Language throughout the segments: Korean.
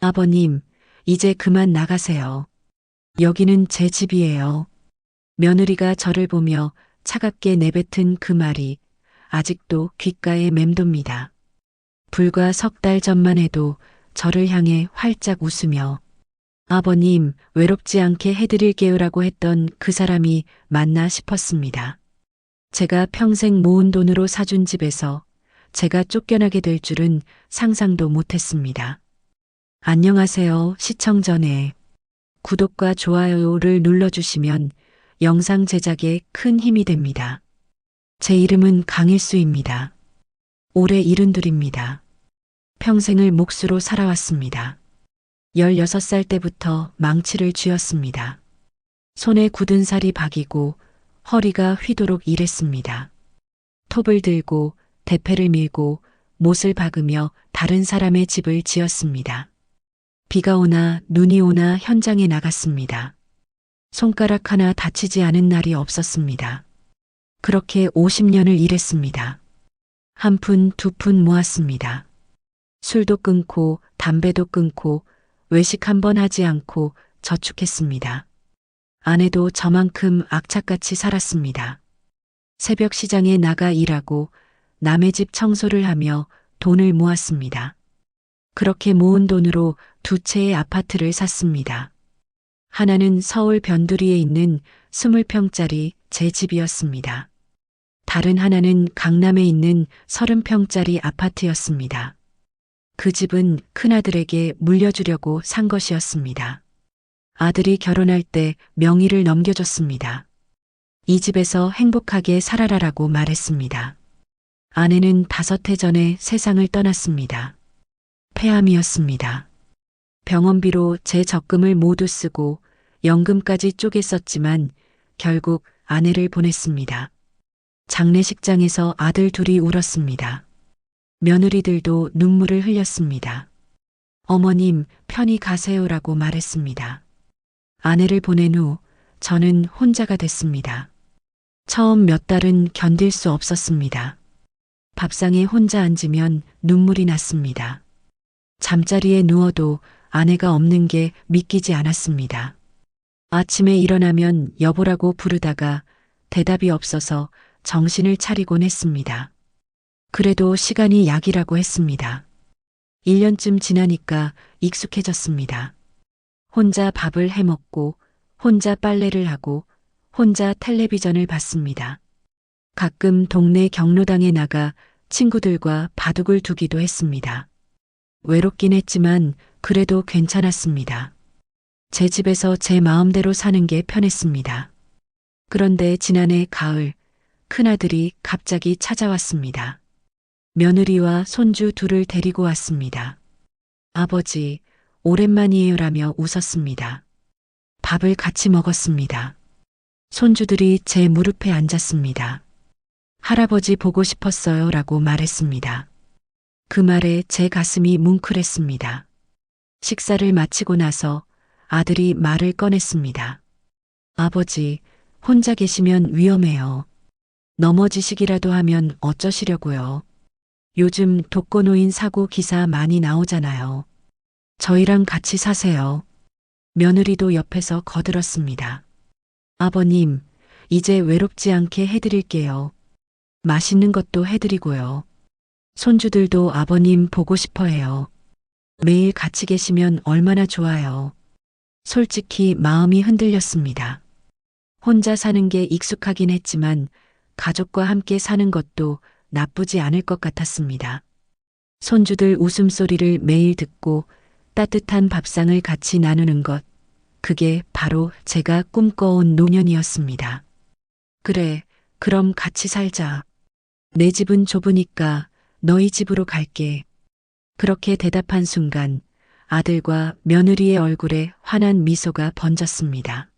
아버님, 이제 그만 나가세요. 여기는 제 집이에요. 며느리가 저를 보며 차갑게 내뱉은 그 말이 아직도 귓가에 맴돕니다. 불과 석 달 전만 해도 저를 향해 활짝 웃으며 아버님, 외롭지 않게 해드릴게요라고 했던 그 사람이 맞나 싶었습니다. 제가 평생 모은 돈으로 사준 집에서 제가 쫓겨나게 될 줄은 상상도 못했습니다. 안녕하세요, 시청 전에 구독과 좋아요를 눌러주시면 영상 제작에 큰 힘이 됩니다. 제 이름은 강일수입니다. 올해 72입니다. 평생을 몫으로 살아왔습니다. 16살 때부터 망치를 쥐었습니다. 손에 굳은 살이 박이고 허리가 휘도록 일했습니다. 톱을 들고 대패를 밀고 못을 박으며 다른 사람의 집을 지었습니다. 비가 오나 눈이 오나 현장에 나갔습니다. 손가락 하나 다치지 않은 날이 없었습니다. 그렇게 50년을 일했습니다. 한 푼, 두 푼 모았습니다. 술도 끊고 담배도 끊고 외식 한 번 하지 않고 저축했습니다. 아내도 저만큼 악착같이 살았습니다. 새벽 시장에 나가 일하고 남의 집 청소를 하며 돈을 모았습니다. 그렇게 모은 돈으로 두 채의 아파트를 샀습니다. 하나는 서울 변두리에 있는 20평짜리 제 집이었습니다. 다른 하나는 강남에 있는 30평짜리 아파트였습니다. 그 집은 큰아들에게 물려주려고 산 것이었습니다. 아들이 결혼할 때 명의를 넘겨줬습니다. 이 집에서 행복하게 살아라라고 말했습니다. 아내는 5해 전에 세상을 떠났습니다. 폐암이었습니다. 병원비로 제 적금을 모두 쓰고 연금까지 쪼개 썼지만 결국 아내를 보냈습니다. 장례식장에서 아들 둘이 울었습니다. 며느리들도 눈물을 흘렸습니다. 어머님, 편히 가세요라고 말했습니다. 아내를 보낸 후 저는 혼자가 됐습니다. 처음 몇 달은 견딜 수 없었습니다. 밥상에 혼자 앉으면 눈물이 났습니다. 잠자리에 누워도 아내가 없는 게 믿기지 않았습니다. 아침에 일어나면 여보라고 부르다가 대답이 없어서 정신을 차리곤 했습니다. 그래도 시간이 약이라고 했습니다. 1년쯤 지나니까 익숙해졌습니다. 혼자 밥을 해먹고 혼자 빨래를 하고 혼자 텔레비전을 봤습니다. 가끔 동네 경로당에 나가 친구들과 바둑을 두기도 했습니다. 외롭긴 했지만 그래도 괜찮았습니다. 제 집에서 제 마음대로 사는 게 편했습니다. 그런데 지난해 가을 큰아들이 갑자기 찾아왔습니다. 며느리와 손주 둘을 데리고 왔습니다. 아버지, 오랜만이에요라며 웃었습니다. 밥을 같이 먹었습니다. 손주들이 제 무릎에 앉았습니다. 할아버지 보고 싶었어요 라고 말했습니다. 그 말에 제 가슴이 뭉클했습니다. 식사를 마치고 나서 아들이 말을 꺼냈습니다. 아버지, 혼자 계시면 위험해요. 넘어지시기라도 하면 어쩌시려고요. 요즘 독거노인 사고 기사 많이 나오잖아요. 저희랑 같이 사세요. 며느리도 옆에서 거들었습니다. 아버님, 이제 외롭지 않게 해드릴게요. 맛있는 것도 해드리고요. 손주들도 아버님 보고 싶어 해요. 매일 같이 계시면 얼마나 좋아요. 솔직히 마음이 흔들렸습니다. 혼자 사는 게 익숙하긴 했지만 가족과 함께 사는 것도 나쁘지 않을 것 같았습니다. 손주들 웃음소리를 매일 듣고 따뜻한 밥상을 같이 나누는 것, 그게 바로 제가 꿈꿔온 노년이었습니다. 그래, 그럼 같이 살자. 내 집은 좁으니까 너희 집으로 갈게. 그렇게 대답한 순간 아들과 며느리의 얼굴에 환한 미소가 번졌습니다.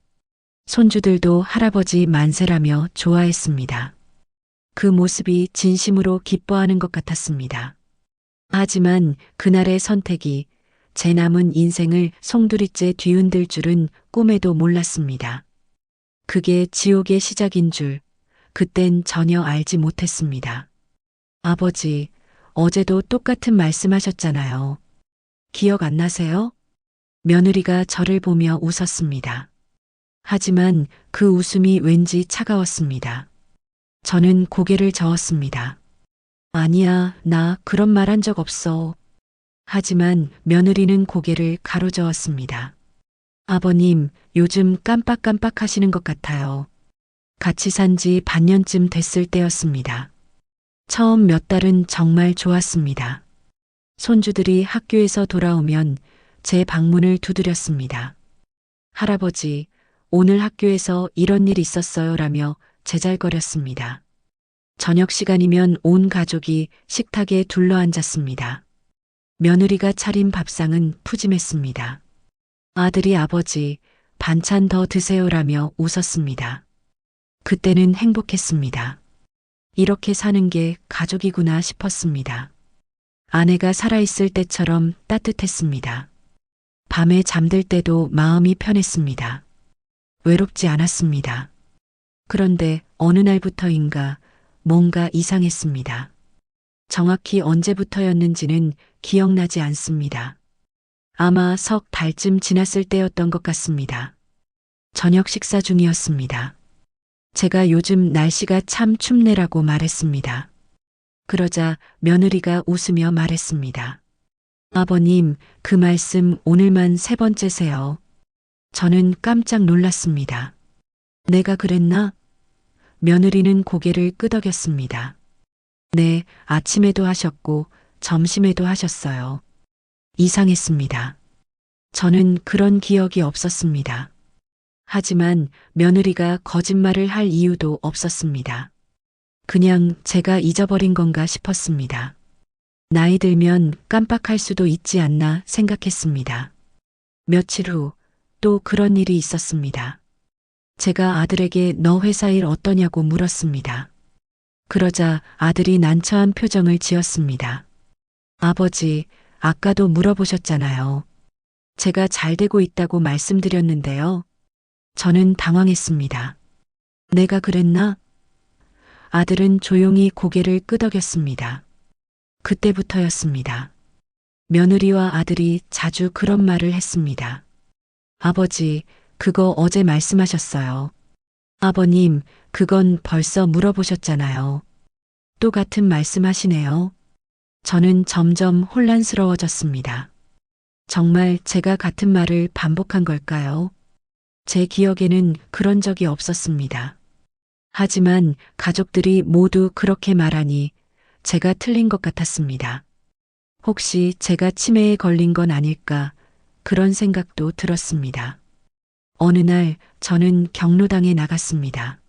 손주들도 할아버지 만세라며 좋아했습니다. 그 모습이 진심으로 기뻐하는 것 같았습니다. 하지만 그날의 선택이 제 남은 인생을 송두리째 뒤흔들 줄은 꿈에도 몰랐습니다. 그게 지옥의 시작인 줄 그땐 전혀 알지 못했습니다. 아버지, 어제도 똑같은 말씀하셨잖아요. 기억 안 나세요? 며느리가 저를 보며 웃었습니다. 하지만 그 웃음이 왠지 차가웠습니다. 저는 고개를 저었습니다. 아니야, 나 그런 말 한 적 없어. 하지만 며느리는 고개를 가로저었습니다. 아버님, 요즘 깜빡깜빡 하시는 것 같아요. 같이 산지 반년쯤 됐을 때였습니다. 처음 몇 달은 정말 좋았습니다. 손주들이 학교에서 돌아오면 제 방문을 두드렸습니다. 할아버지, 오늘 학교에서 이런 일 있었어요 라며 제잘거렸습니다. 저녁 시간이면 온 가족이 식탁에 둘러앉았습니다. 며느리가 차린 밥상은 푸짐했습니다. 아들이 아버지, 반찬 더 드세요라며 웃었습니다. 그때는 행복했습니다. 이렇게 사는 게 가족이구나 싶었습니다. 아내가 살아있을 때처럼 따뜻했습니다. 밤에 잠들 때도 마음이 편했습니다. 외롭지 않았습니다. 그런데 어느 날부터인가 뭔가 이상했습니다. 정확히 언제부터였는지는 기억나지 않습니다. 아마 석 달쯤 지났을 때였던 것 같습니다. 저녁 식사 중이었습니다. 제가 요즘 날씨가 참 춥네라고 말했습니다. 그러자 며느리가 웃으며 말했습니다. 아버님, 그 말씀 오늘만 세 번째세요. 저는 깜짝 놀랐습니다. 내가 그랬나? 며느리는 고개를 끄덕였습니다. 네, 아침에도 하셨고 점심에도 하셨어요. 이상했습니다. 저는 그런 기억이 없었습니다. 하지만 며느리가 거짓말을 할 이유도 없었습니다. 그냥 제가 잊어버린 건가 싶었습니다. 나이 들면 깜빡할 수도 있지 않나 생각했습니다. 며칠 후 또 그런 일이 있었습니다. 제가 아들에게 너 회사 일 어떠냐고 물었습니다. 그러자 아들이 난처한 표정을 지었습니다. 아버지, 아까도 물어보셨잖아요. 제가 잘 되고 있다고 말씀드렸는데요. 저는 당황했습니다. 내가 그랬나? 아들은 조용히 고개를 끄덕였습니다. 그때부터였습니다. 며느리와 아들이 자주 그런 말을 했습니다. 아버지, 그거 어제 말씀하셨어요. 아버님, 그건 벌써 물어보셨잖아요. 또 같은 말씀하시네요. 저는 점점 혼란스러워졌습니다. 정말 제가 같은 말을 반복한 걸까요? 제 기억에는 그런 적이 없었습니다. 하지만 가족들이 모두 그렇게 말하니 제가 틀린 것 같았습니다. 혹시 제가 치매에 걸린 건 아닐까 그런 생각도 들었습니다. 어느 날 저는 경로당에 나갔습니다.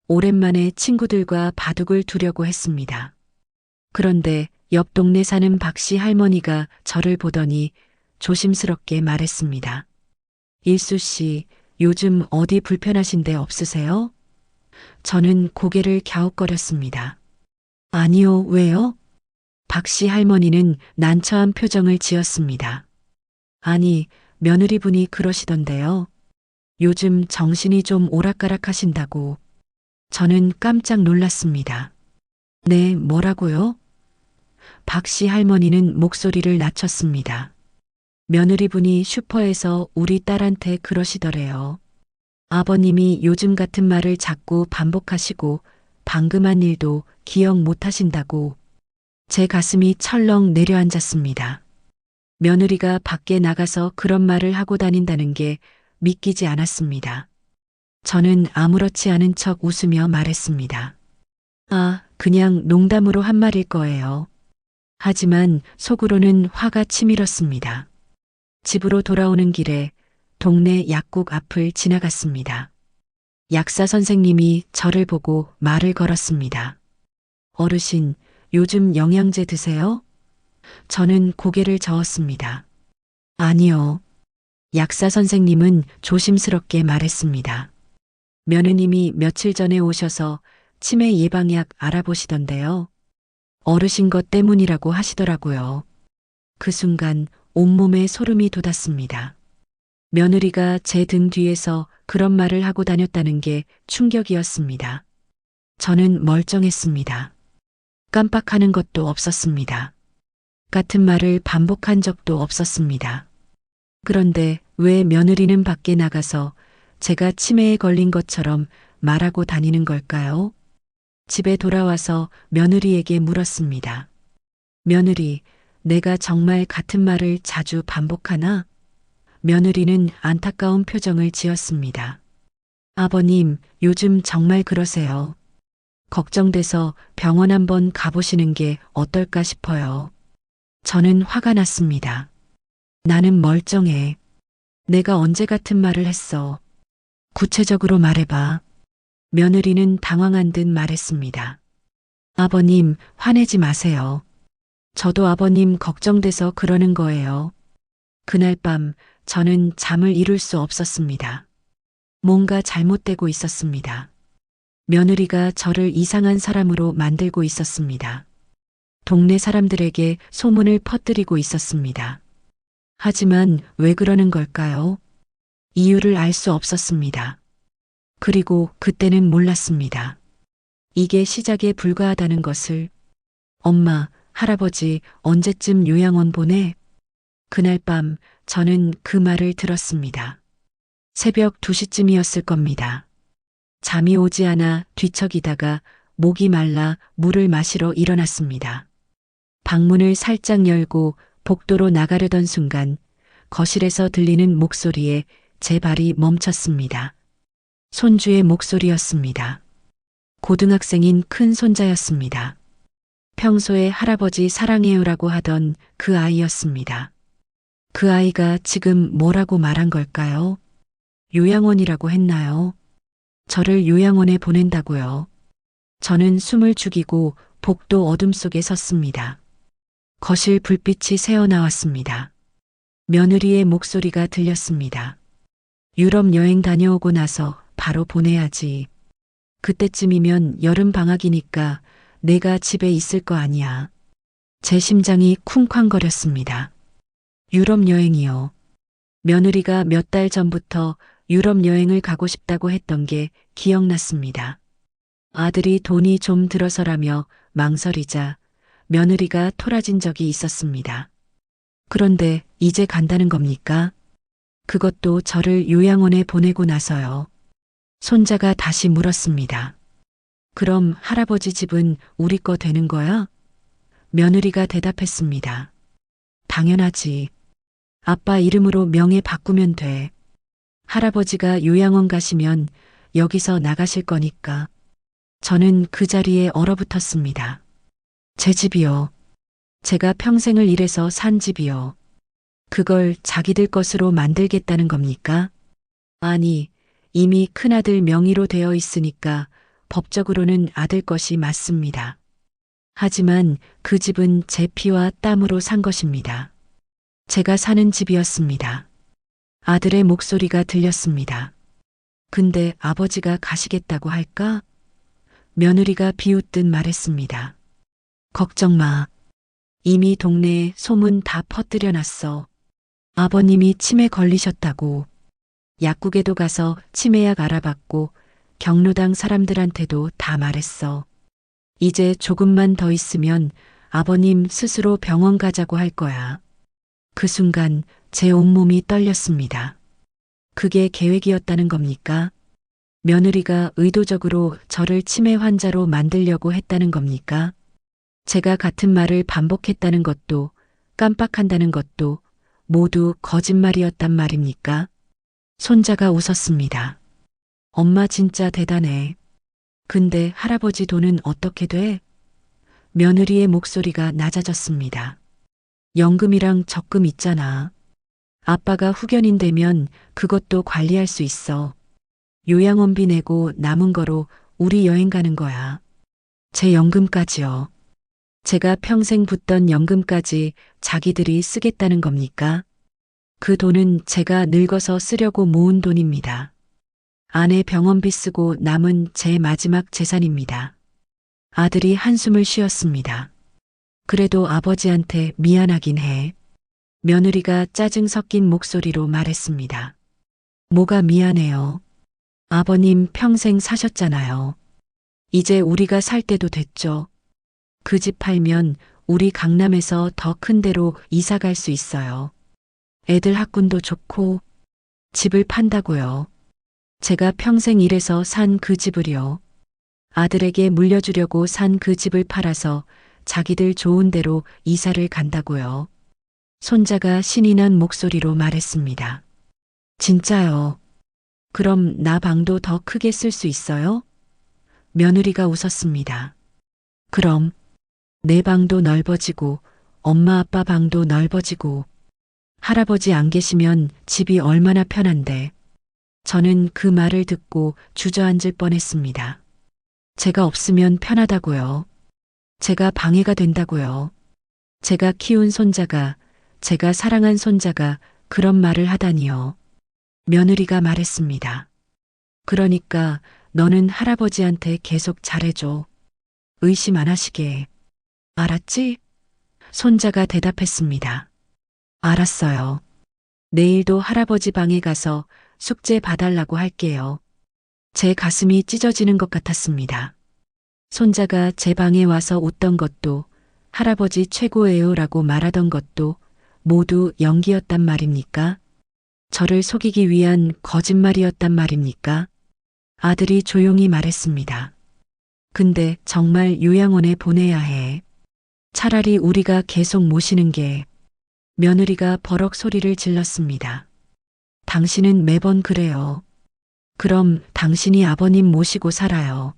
오랜만에 친구들과 바둑을 두려고 했습니다. 그런데 옆 동네 사는 박씨 할머니가 저를 보더니 조심스럽게 말했습니다. 일수 씨, 요즘 어디 불편하신 데 없으세요? 저는 고개를 갸웃거렸습니다. 아니요, 왜요? 박씨 할머니는 난처한 표정을 지었습니다. 아니, 며느리분이 그러시던데요. 요즘 정신이 좀 오락가락 하신다고. 저는 깜짝 놀랐습니다. 네, 뭐라고요? 박씨 할머니는 목소리를 낮췄습니다. 며느리분이 슈퍼에서 우리 딸한테 그러시더래요. 아버님이 요즘 같은 말을 자꾸 반복하시고 방금 한 일도 기억 못 하신다고. 제 가슴이 철렁 내려앉았습니다. 며느리가 밖에 나가서 그런 말을 하고 다닌다는 게 믿기지 않았습니다. 저는 아무렇지 않은 척 웃으며 말했습니다. 아, 그냥 농담으로 한 말일 거예요. 하지만 속으로는 화가 치밀었습니다. 집으로 돌아오는 길에 동네 약국 앞을 지나갔습니다. 약사 선생님이 저를 보고 말을 걸었습니다. 어르신, 요즘 영양제 드세요? 저는 고개를 저었습니다. 아니요. 약사 선생님은 조심스럽게 말했습니다. 며느님이 며칠 전에 오셔서 치매 예방약 알아보시던데요. 어르신 것 때문이라고 하시더라고요. 그 순간 온몸에 소름이 돋았습니다. 며느리가 제 등 뒤에서 그런 말을 하고 다녔다는 게 충격이었습니다. 저는 멀쩡했습니다. 깜빡하는 것도 없었습니다. 같은 말을 반복한 적도 없었습니다. 그런데 왜 며느리는 밖에 나가서 제가 치매에 걸린 것처럼 말하고 다니는 걸까요? 집에 돌아와서 며느리에게 물었습니다. 며느리, 내가 정말 같은 말을 자주 반복하나? 며느리는 안타까운 표정을 지었습니다. 아버님, 요즘 정말 그러세요. 걱정돼서 병원 한번 가보시는 게 어떨까 싶어요. 저는 화가 났습니다. 나는 멀쩡해. 내가 언제 같은 말을 했어. 구체적으로 말해봐. 며느리는 당황한 듯 말했습니다. 아버님, 화내지 마세요. 저도 아버님 걱정돼서 그러는 거예요. 그날 밤 저는 잠을 이룰 수 없었습니다. 뭔가 잘못되고 있었습니다. 며느리가 저를 이상한 사람으로 만들고 있었습니다. 동네 사람들에게 소문을 퍼뜨리고 있었습니다. 하지만 왜 그러는 걸까요? 이유를 알 수 없었습니다. 그리고 그때는 몰랐습니다. 이게 시작에 불과하다는 것을. 엄마, 할아버지 언제쯤 요양원 보내? 그날 밤 저는 그 말을 들었습니다. 새벽 2시쯤이었을 겁니다. 잠이 오지 않아 뒤척이다가 목이 말라 물을 마시러 일어났습니다. 방문을 살짝 열고 복도로 나가려던 순간 거실에서 들리는 목소리에 제 발이 멈췄습니다. 손주의 목소리였습니다. 고등학생인 큰 손자였습니다. 평소에 할아버지 사랑해요라고 하던 그 아이였습니다. 그 아이가 지금 뭐라고 말한 걸까요? 요양원이라고 했나요? 저를 요양원에 보낸다고요. 저는 숨을 죽이고 복도 어둠 속에 섰습니다. 거실 불빛이 새어나왔습니다. 며느리의 목소리가 들렸습니다. 유럽 여행 다녀오고 나서 바로 보내야지. 그때쯤이면 여름 방학이니까 내가 집에 있을 거 아니야. 제 심장이 쿵쾅거렸습니다. 유럽 여행이요. 며느리가 몇 달 전부터 유럽 여행을 가고 싶다고 했던 게 기억났습니다. 아들이 돈이 좀 들어서라며 망설이자 며느리가 토라진 적이 있었습니다. 그런데 이제 간다는 겁니까? 그것도 저를 요양원에 보내고 나서요. 손자가 다시 물었습니다. 그럼 할아버지 집은 우리 거 되는 거야? 며느리가 대답했습니다. 당연하지. 아빠 이름으로 명예 바꾸면 돼. 할아버지가 요양원 가시면 여기서 나가실 거니까. 저는 그 자리에 얼어붙었습니다. 제 집이요. 제가 평생을 일해서 산 집이요. 그걸 자기들 것으로 만들겠다는 겁니까? 아니, 이미 큰아들 명의로 되어 있으니까 법적으로는 아들 것이 맞습니다. 하지만 그 집은 제 피와 땀으로 산 것입니다. 제가 사는 집이었습니다. 아들의 목소리가 들렸습니다. 근데 아버지가 가시겠다고 할까? 며느리가 비웃듯 말했습니다. 걱정 마. 이미 동네에 소문 다 퍼뜨려 놨어. 아버님이 치매 걸리셨다고. 약국에도 가서 치매약 알아봤고 경로당 사람들한테도 다 말했어. 이제 조금만 더 있으면 아버님 스스로 병원 가자고 할 거야. 그 순간 제 온몸이 떨렸습니다. 그게 계획이었다는 겁니까? 며느리가 의도적으로 저를 치매 환자로 만들려고 했다는 겁니까? 제가 같은 말을 반복했다는 것도 깜빡한다는 것도 모두 거짓말이었단 말입니까? 손자가 웃었습니다. 엄마 진짜 대단해. 근데 할아버지 돈은 어떻게 돼? 며느리의 목소리가 낮아졌습니다. 연금이랑 적금 있잖아. 아빠가 후견인 되면 그것도 관리할 수 있어. 요양원비 내고 남은 거로 우리 여행 가는 거야. 제 연금까지요. 제가 평생 붓던 연금까지 자기들이 쓰겠다는 겁니까? 그 돈은 제가 늙어서 쓰려고 모은 돈입니다. 아내 병원비 쓰고 남은 제 마지막 재산입니다. 아들이 한숨을 쉬었습니다. 그래도 아버지한테 미안하긴 해. 며느리가 짜증 섞인 목소리로 말했습니다. 뭐가 미안해요. 아버님 평생 사셨잖아요. 이제 우리가 살 때도 됐죠. 그 집 팔면 우리 강남에서 더 큰 데로 이사 갈 수 있어요. 애들 학군도 좋고 집을 판다고요. 제가 평생 일해서 산 그 집을요. 아들에게 물려주려고 산 그 집을 팔아서 자기들 좋은 대로 이사를 간다고요. 손자가 신이 난 목소리로 말했습니다. 진짜요? 그럼 나 방도 더 크게 쓸 수 있어요? 며느리가 웃었습니다. 그럼 내 방도 넓어지고 엄마 아빠 방도 넓어지고 할아버지 안 계시면 집이 얼마나 편한데. 저는 그 말을 듣고 주저앉을 뻔했습니다. 제가 없으면 편하다고요. 제가 방해가 된다고요. 제가 키운 손자가, 제가 사랑한 손자가 그런 말을 하다니요. 며느리가 말했습니다. 그러니까 너는 할아버지한테 계속 잘해줘. 의심 안 하시게. 알았지? 손자가 대답했습니다. 알았어요. 내일도 할아버지 방에 가서 숙제 봐달라고 할게요. 제 가슴이 찢어지는 것 같았습니다. 손자가 제 방에 와서 웃던 것도 할아버지 최고예요라고 말하던 것도 모두 연기였단 말입니까? 저를 속이기 위한 거짓말이었단 말입니까? 아들이 조용히 말했습니다. 근데 정말 요양원에 보내야 해. 차라리 우리가 계속 모시는 게. 며느리가 버럭 소리를 질렀습니다. 당신은 매번 그래요. 그럼 당신이 아버님 모시고 살아요.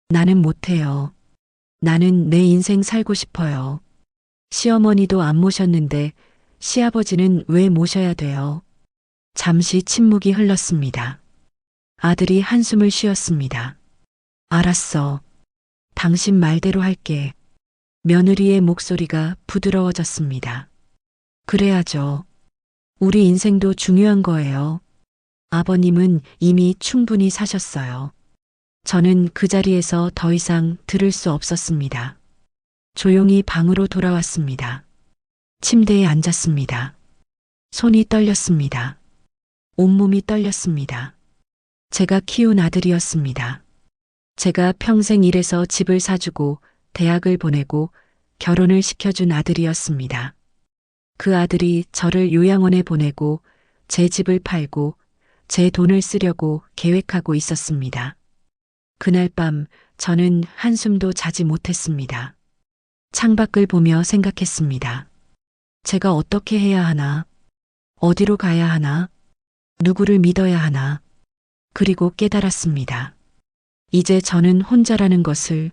나는 못해요. 나는 내 인생 살고 싶어요. 시어머니도 안 모셨는데 시아버지는 왜 모셔야 돼요? 잠시 침묵이 흘렀습니다. 아들이 한숨을 쉬었습니다. 알았어. 당신 말대로 할게. 며느리의 목소리가 부드러워졌습니다. 그래야죠. 우리 인생도 중요한 거예요. 아버님은 이미 충분히 사셨어요. 저는 그 자리에서 더 이상 들을 수 없었습니다. 조용히 방으로 돌아왔습니다. 침대에 앉았습니다. 손이 떨렸습니다. 온몸이 떨렸습니다. 제가 키운 아들이었습니다. 제가 평생 일해서 집을 사주고 대학을 보내고 결혼을 시켜준 아들이었습니다. 그 아들이 저를 요양원에 보내고 제 집을 팔고 제 돈을 쓰려고 계획하고 있었습니다. 그날 밤 저는 한숨도 자지 못했습니다. 창밖을 보며 생각했습니다. 제가 어떻게 해야 하나? 어디로 가야 하나? 누구를 믿어야 하나? 그리고 깨달았습니다. 이제 저는 혼자라는 것을,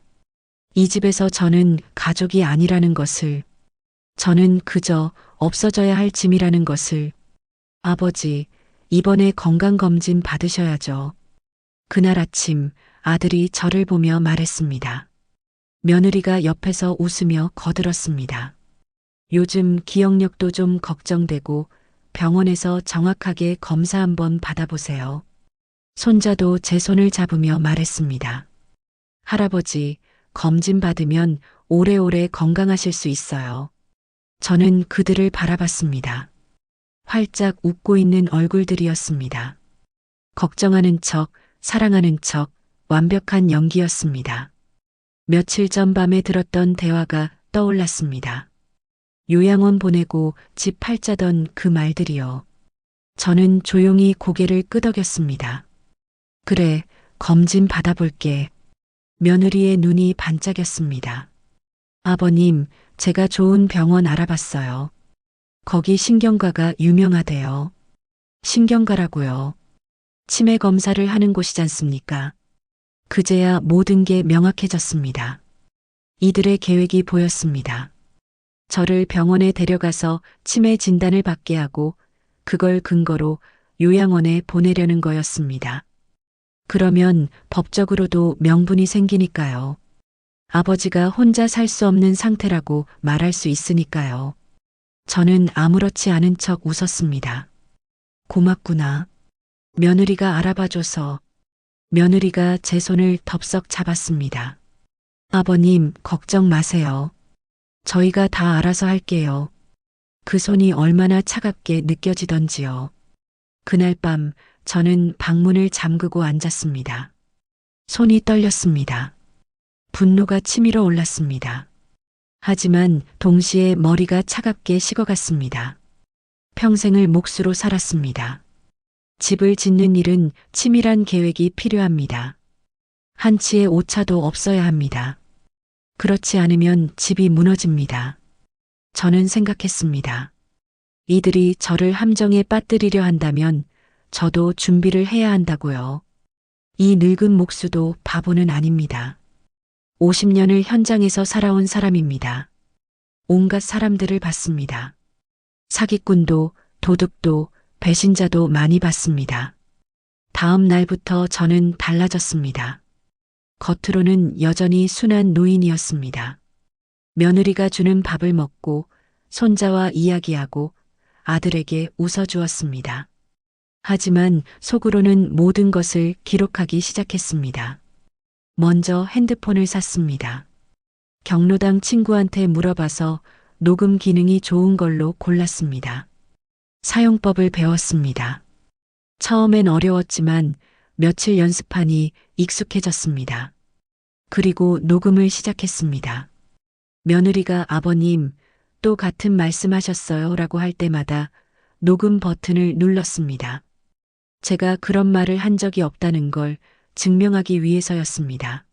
이 집에서 저는 가족이 아니라는 것을, 저는 그저 없어져야 할 짐이라는 것을. 아버지, 이번에 건강검진 받으셔야죠. 그날 아침 아들이 저를 보며 말했습니다. 며느리가 옆에서 웃으며 거들었습니다. 요즘 기억력도 좀 걱정되고 병원에서 정확하게 검사 한번 받아보세요. 손자도 제 손을 잡으며 말했습니다. 할아버지, 검진 받으면 오래오래 건강하실 수 있어요. 저는 그들을 바라봤습니다. 활짝 웃고 있는 얼굴들이었습니다. 걱정하는 척, 사랑하는 척, 완벽한 연기였습니다. 며칠 전 밤에 들었던 대화가 떠올랐습니다. 요양원 보내고 집 팔자던 그 말들이요. 저는 조용히 고개를 끄덕였습니다. 그래, 검진 받아볼게. 며느리의 눈이 반짝였습니다. 아버님, 제가 좋은 병원 알아봤어요. 거기 신경과가 유명하대요. 신경과라고요. 치매 검사를 하는 곳이지 않습니까? 그제야 모든 게 명확해졌습니다. 이들의 계획이 보였습니다. 저를 병원에 데려가서 치매 진단을 받게 하고 그걸 근거로 요양원에 보내려는 거였습니다. 그러면 법적으로도 명분이 생기니까요. 아버지가 혼자 살 수 없는 상태라고 말할 수 있으니까요. 저는 아무렇지 않은 척 웃었습니다. 고맙구나. 며느리가 알아봐줘서. 며느리가 제 손을 덥석 잡았습니다. 아버님, 걱정 마세요. 저희가 다 알아서 할게요. 그 손이 얼마나 차갑게 느껴지던지요. 그날 밤 저는 방문을 잠그고 앉았습니다. 손이 떨렸습니다. 분노가 치밀어 올랐습니다. 하지만 동시에 머리가 차갑게 식어갔습니다. 평생을 몫으로 살았습니다. 집을 짓는 일은 치밀한 계획이 필요합니다. 한치의 오차도 없어야 합니다. 그렇지 않으면 집이 무너집니다. 저는 생각했습니다. 이들이 저를 함정에 빠뜨리려 한다면 저도 준비를 해야 한다고요. 이 늙은 목수도 바보는 아닙니다. 50년을 현장에서 살아온 사람입니다. 온갖 사람들을 봤습니다. 사기꾼도 도둑도 배신자도 많이 봤습니다. 다음 날부터 저는 달라졌습니다. 겉으로는 여전히 순한 노인이었습니다. 며느리가 주는 밥을 먹고 손자와 이야기하고 아들에게 웃어주었습니다. 하지만 속으로는 모든 것을 기록하기 시작했습니다. 먼저 핸드폰을 샀습니다. 경로당 친구한테 물어봐서 녹음 기능이 좋은 걸로 골랐습니다. 사용법을 배웠습니다. 처음엔 어려웠지만 며칠 연습하니 익숙해졌습니다. 그리고 녹음을 시작했습니다. 며느리가 아버님, 또 같은 말씀하셨어요 라고 할 때마다 녹음 버튼을 눌렀습니다. 제가 그런 말을 한 적이 없다는 걸 증명하기 위해서였습니다.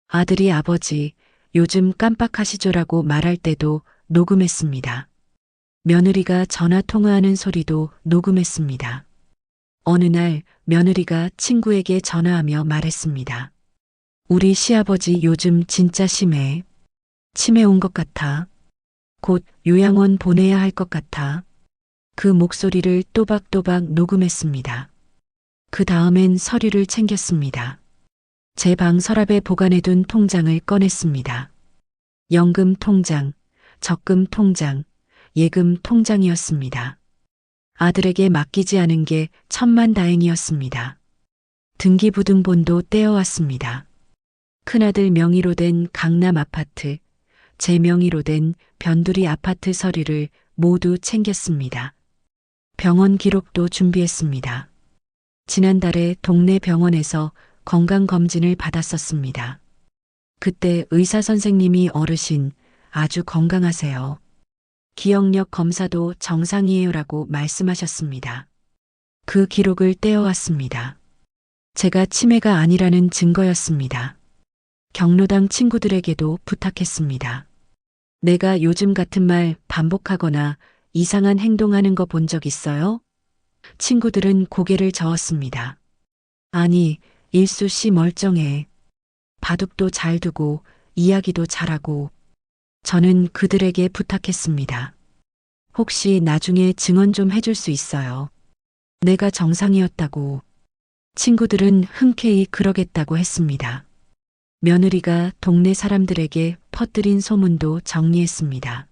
아들이 아버지, 요즘 깜빡하시죠라고 말할 때도 녹음했습니다. 며느리가 전화 통화하는 소리도 녹음했습니다. 어느 날 며느리가 친구에게 전화하며 말했습니다. 우리 시아버지 요즘 진짜 심해. 치매 온 것 같아. 곧 요양원 보내야 할 것 같아. 그 목소리를 또박또박 녹음했습니다. 그 다음엔 서류를 챙겼습니다. 제 방 서랍에 보관해둔 통장을 꺼냈습니다. 연금 통장, 적금 통장, 예금 통장이었습니다. 아들에게 맡기지 않은 게 천만다행이었습니다. 등기부등본도 떼어왔습니다. 큰아들 명의로 된 강남 아파트, 제 명의로 된 변두리 아파트 서류를 모두 챙겼습니다. 병원 기록도 준비했습니다. 지난달에 동네 병원에서 건강검진을 받았었습니다. 그때 의사 선생님이 어르신, 아주 건강하세요. 기억력 검사도 정상이에요라고 말씀하셨습니다. 그 기록을 떼어왔습니다. 제가 치매가 아니라는 증거였습니다. 경로당 친구들에게도 부탁했습니다. 내가 요즘 같은 말 반복하거나 이상한 행동하는 거 본 적 있어요? 친구들은 고개를 저었습니다. 아니, 일수 씨 멀쩡해. 바둑도 잘 두고 이야기도 잘하고. 저는 그들에게 부탁했습니다. 혹시 나중에 증언 좀 해줄 수 있어요? 내가 정상이었다고. 친구들은 흔쾌히 그러겠다고 했습니다. 며느리가 동네 사람들에게 퍼뜨린 소문도 정리했습니다.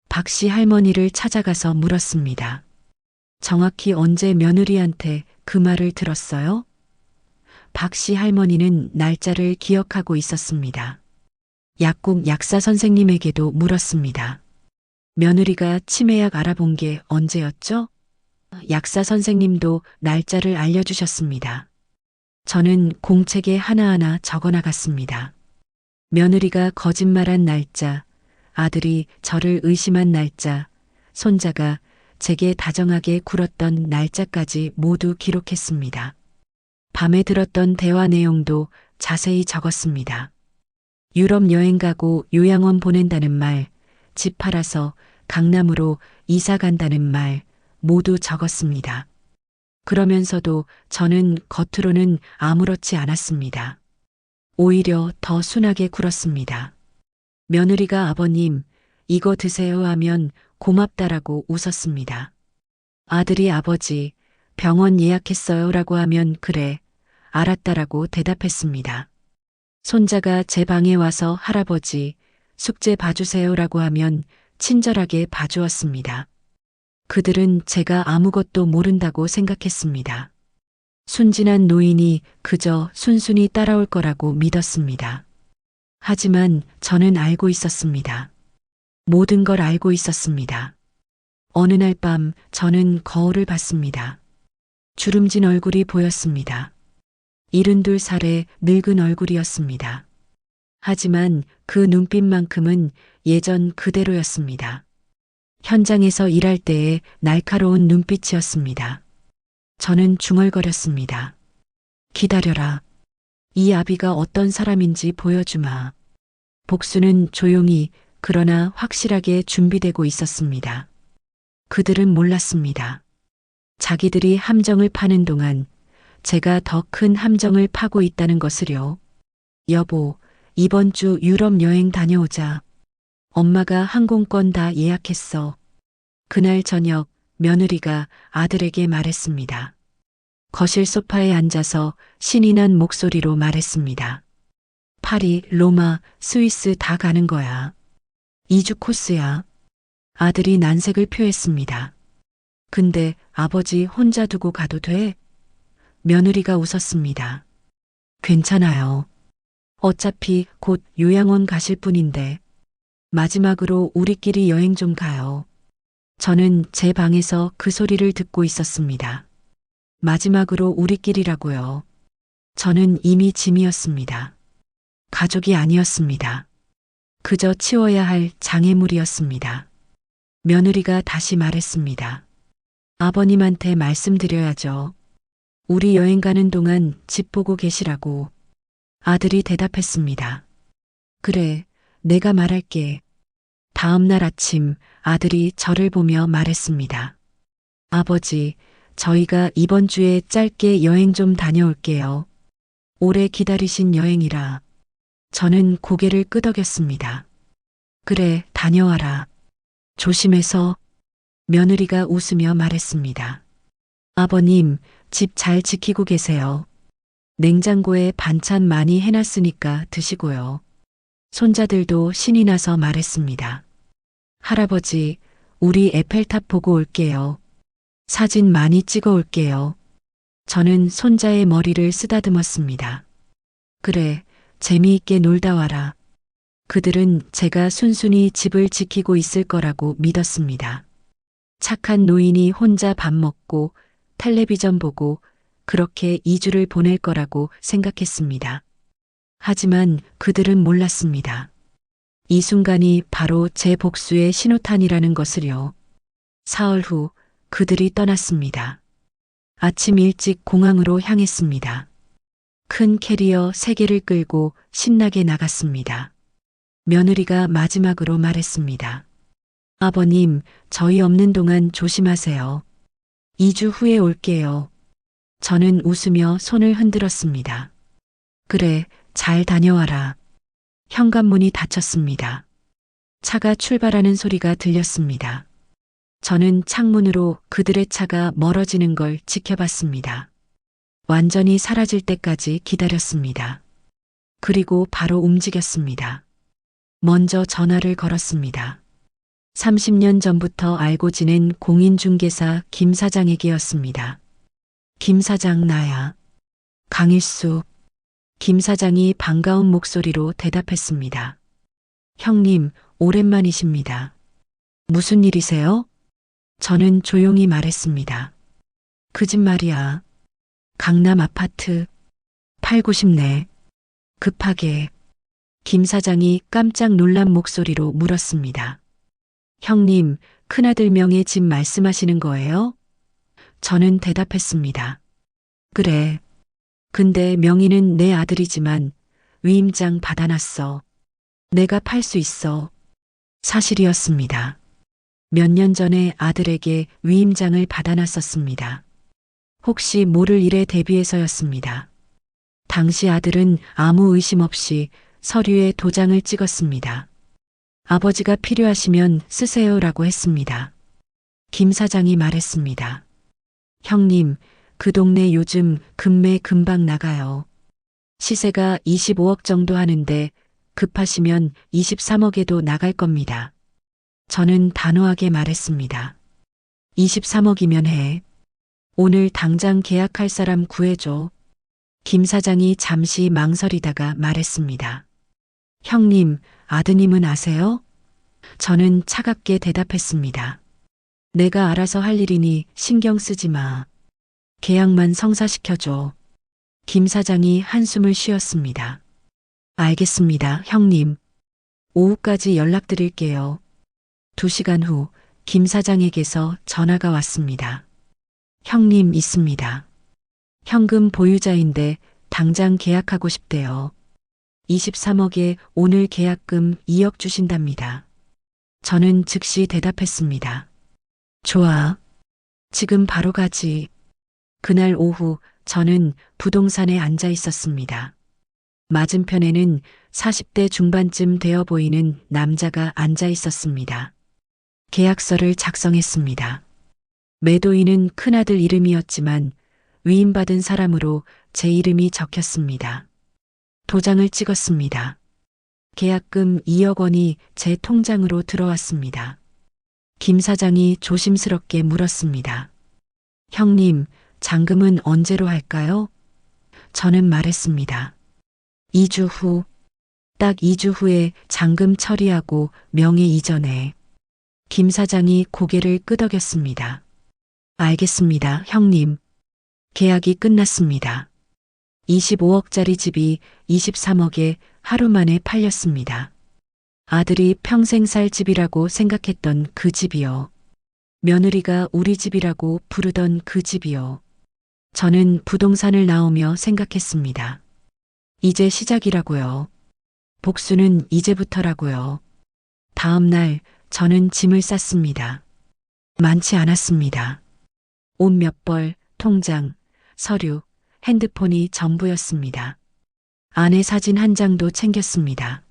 박 씨 할머니를 찾아가서 물었습니다. 정확히 언제 며느리한테 그 말을 들었어요? 박 씨 할머니는 날짜를 기억하고 있었습니다. 약국 약사 선생님에게도 물었습니다. 며느리가 치매약 알아본 게 언제였죠? 약사 선생님도 날짜를 알려주셨습니다. 저는 공책에 하나하나 적어나갔습니다. 며느리가 거짓말한 날짜, 아들이 저를 의심한 날짜, 손자가 제게 다정하게 굴었던 날짜까지 모두 기록했습니다. 밤에 들었던 대화 내용도 자세히 적었습니다. 유럽 여행 가고 요양원 보낸다는 말, 집 팔아서 강남으로 이사 간다는 말 모두 적었습니다. 그러면서도 저는 겉으로는 아무렇지 않았습니다. 오히려 더 순하게 굴었습니다. 며느리가 아버님, 이거 드세요 하면 고맙다라고 웃었습니다. 아들이 아버지, 병원 예약했어요 라고 하면 그래, 알았다라고 대답했습니다. 손자가 제 방에 와서 할아버지, 숙제 봐주세요 라고 하면 친절하게 봐주었습니다. 그들은 제가 아무것도 모른다고 생각했습니다. 순진한 노인이 그저 순순히 따라올 거라고 믿었습니다. 하지만 저는 알고 있었습니다. 모든 걸 알고 있었습니다. 어느 날 밤 저는 거울을 봤습니다. 주름진 얼굴이 보였습니다. 72살의 늙은 얼굴이었습니다. 하지만 그 눈빛만큼은 예전 그대로였습니다. 현장에서 일할 때의 날카로운 눈빛이었습니다. 저는 중얼거렸습니다. 기다려라. 이 아비가 어떤 사람인지 보여주마. 복수는 조용히 그러나 확실하게 준비되고 있었습니다. 그들은 몰랐습니다. 자기들이 함정을 파는 동안 제가 더 큰 함정을 파고 있다는 것을요. 여보, 이번 주 유럽 여행 다녀오자. 엄마가 항공권 다 예약했어. 그날 저녁 며느리가 아들에게 말했습니다. 거실 소파에 앉아서 신이 난 목소리로 말했습니다. 파리, 로마, 스위스 다 가는 거야. 2주 코스야. 아들이 난색을 표했습니다. 근데 아버지 혼자 두고 가도 돼? 며느리가 웃었습니다. 괜찮아요. 어차피 곧 요양원 가실 뿐인데. 마지막으로 우리끼리 여행 좀 가요. 저는 제 방에서 그 소리를 듣고 있었습니다. 마지막으로 우리끼리라고요. 저는 이미 짐이었습니다. 가족이 아니었습니다. 그저 치워야 할 장애물이었습니다. 며느리가 다시 말했습니다. 아버님한테 말씀드려야죠. 우리 여행 가는 동안 집 보고 계시라고. 아들이 대답했습니다. 그래, 내가 말할게. 다음 날 아침 아들이 저를 보며 말했습니다. 아버지, 저희가 이번 주에 짧게 여행 좀 다녀올게요. 오래 기다리신 여행이라. 저는 고개를 끄덕였습니다. 그래, 다녀와라. 조심해서. 며느리가 웃으며 말했습니다. 아버님, 집 잘 지키고 계세요. 냉장고에 반찬 많이 해놨으니까 드시고요. 손자들도 신이 나서 말했습니다. 할아버지, 우리 에펠탑 보고 올게요. 사진 많이 찍어 올게요. 저는 손자의 머리를 쓰다듬었습니다. 그래, 재미있게 놀다 와라. 그들은 제가 순순히 집을 지키고 있을 거라고 믿었습니다. 착한 노인이 혼자 밥 먹고 텔레비전 보고 그렇게 2주를 보낼 거라고 생각했습니다. 하지만 그들은 몰랐습니다. 이 순간이 바로 제 복수의 신호탄이라는 것을요. 사흘 후 그들이 떠났습니다. 아침 일찍 공항으로 향했습니다. 큰 캐리어 3개를 끌고 신나게 나갔습니다. 며느리가 마지막으로 말했습니다. 아버님, 저희 없는 동안 조심하세요. 2주 후에 올게요. 저는 웃으며 손을 흔들었습니다. 그래, 잘 다녀와라. 현관문이 닫혔습니다. 차가 출발하는 소리가 들렸습니다. 저는 창문으로 그들의 차가 멀어지는 걸 지켜봤습니다. 완전히 사라질 때까지 기다렸습니다. 그리고 바로 움직였습니다. 먼저 전화를 걸었습니다. 30년 전부터 알고 지낸 공인중개사 김 사장에게였습니다. 김 사장 나야. 강일수. 김 사장이 반가운 목소리로 대답했습니다. 형님, 오랜만이십니다. 무슨 일이세요? 저는 조용히 말했습니다. 그 집 말이야. 강남 아파트. 팔고 싶네. 급하게. 김 사장이 깜짝 놀란 목소리로 물었습니다. 형님, 큰아들 명의 집 말씀하시는 거예요? 저는 대답했습니다. 그래. 근데 명의는 내 아들이지만 위임장 받아놨어. 내가 팔 수 있어. 사실이었습니다. 몇 년 전에 아들에게 위임장을 받아놨었습니다. 혹시 모를 일에 대비해서였습니다. 당시 아들은 아무 의심 없이 서류에 도장을 찍었습니다. 아버지가 필요하시면 쓰세요라고 했습니다. 김 사장이 말했습니다. 형님, 그 동네 요즘 금매 금방 나가요. 시세가 25억 정도 하는데 급하시면 23억에도 나갈 겁니다. 저는 단호하게 말했습니다. 23억이면 해. 오늘 당장 계약할 사람 구해줘. 김 사장이 잠시 망설이다가 말했습니다. 형님, 아드님은 아세요? 저는 차갑게 대답했습니다. 내가 알아서 할 일이니 신경 쓰지 마. 계약만 성사시켜줘. 김 사장이 한숨을 쉬었습니다. 알겠습니다, 형님. 오후까지 연락드릴게요. 2시간 후 김 사장에게서 전화가 왔습니다. 형님 있습니다. 현금 보유자인데 당장 계약하고 싶대요. 23억에 오늘 계약금 2억 주신답니다. 저는 즉시 대답했습니다. 좋아. 지금 바로 가지. 그날 오후 저는 부동산에 앉아 있었습니다. 맞은편에는 40대 중반쯤 되어 보이는 남자가 앉아 있었습니다. 계약서를 작성했습니다. 매도인은 큰아들 이름이었지만 위임받은 사람으로 제 이름이 적혔습니다. 도장을 찍었습니다. 계약금 2억 원이 제 통장으로 들어왔습니다. 김 사장이 조심스럽게 물었습니다. 형님, 잔금은 언제로 할까요? 저는 말했습니다. 2주 후, 딱 2주 후에 잔금 처리하고 명의 이전에. 김 사장이 고개를 끄덕였습니다. 알겠습니다, 형님. 계약이 끝났습니다. 25억짜리 집이 23억에 하루 만에 팔렸습니다. 아들이 평생 살 집이라고 생각했던 그 집이요. 며느리가 우리 집이라고 부르던 그 집이요. 저는 부동산을 나오며 생각했습니다. 이제 시작이라고요. 복수는 이제부터라고요. 다음 날 저는 짐을 쌌습니다. 많지 않았습니다. 옷 몇 벌, 통장, 서류, 핸드폰이 전부였습니다. 아내 사진 한 장도 챙겼습니다.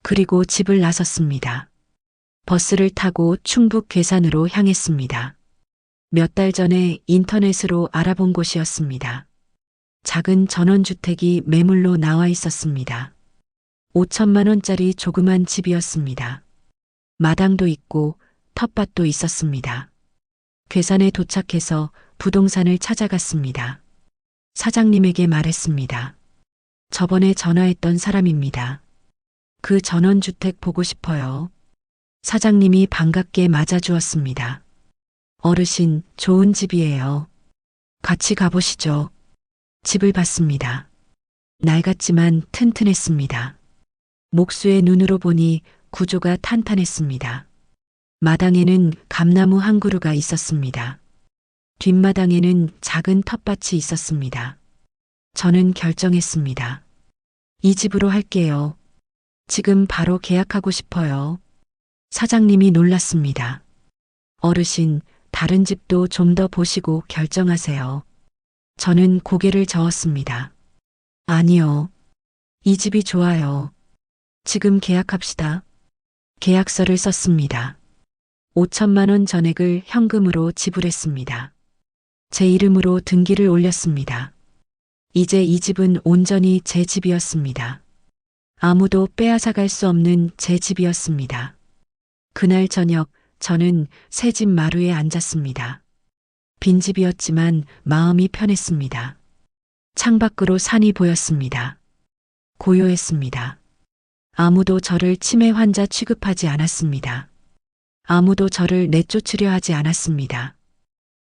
그리고 집을 나섰습니다. 버스를 타고 충북 괴산으로 향했습니다. 몇 달 전에 인터넷으로 알아본 곳이었습니다. 작은 전원주택이 매물로 나와 있었습니다. 5천만 원짜리 조그만 집이었습니다. 마당도 있고 텃밭도 있었습니다. 괴산에 도착해서 부동산을 찾아갔습니다. 사장님에게 말했습니다. 저번에 전화했던 사람입니다. 그 전원주택 보고 싶어요. 사장님이 반갑게 맞아주었습니다. 어르신, 좋은 집이에요. 같이 가보시죠. 집을 봤습니다. 낡았지만 튼튼했습니다. 목수의 눈으로 보니 구조가 탄탄했습니다. 마당에는 감나무 한 그루가 있었습니다. 뒷마당에는 작은 텃밭이 있었습니다. 저는 결정했습니다. 이 집으로 할게요. 지금 바로 계약하고 싶어요. 사장님이 놀랐습니다. 어르신, 다른 집도 좀 더 보시고 결정하세요. 저는 고개를 저었습니다. 아니요. 이 집이 좋아요. 지금 계약합시다. 계약서를 썼습니다. 5천만 원 전액을 현금으로 지불했습니다. 제 이름으로 등기를 올렸습니다. 이제 이 집은 온전히 제 집이었습니다. 아무도 빼앗아갈 수 없는 제 집이었습니다. 그날 저녁 저는 새 집 마루에 앉았습니다. 빈집이었지만 마음이 편했습니다. 창밖으로 산이 보였습니다. 고요했습니다. 아무도 저를 치매 환자 취급하지 않았습니다. 아무도 저를 내쫓으려 하지 않았습니다.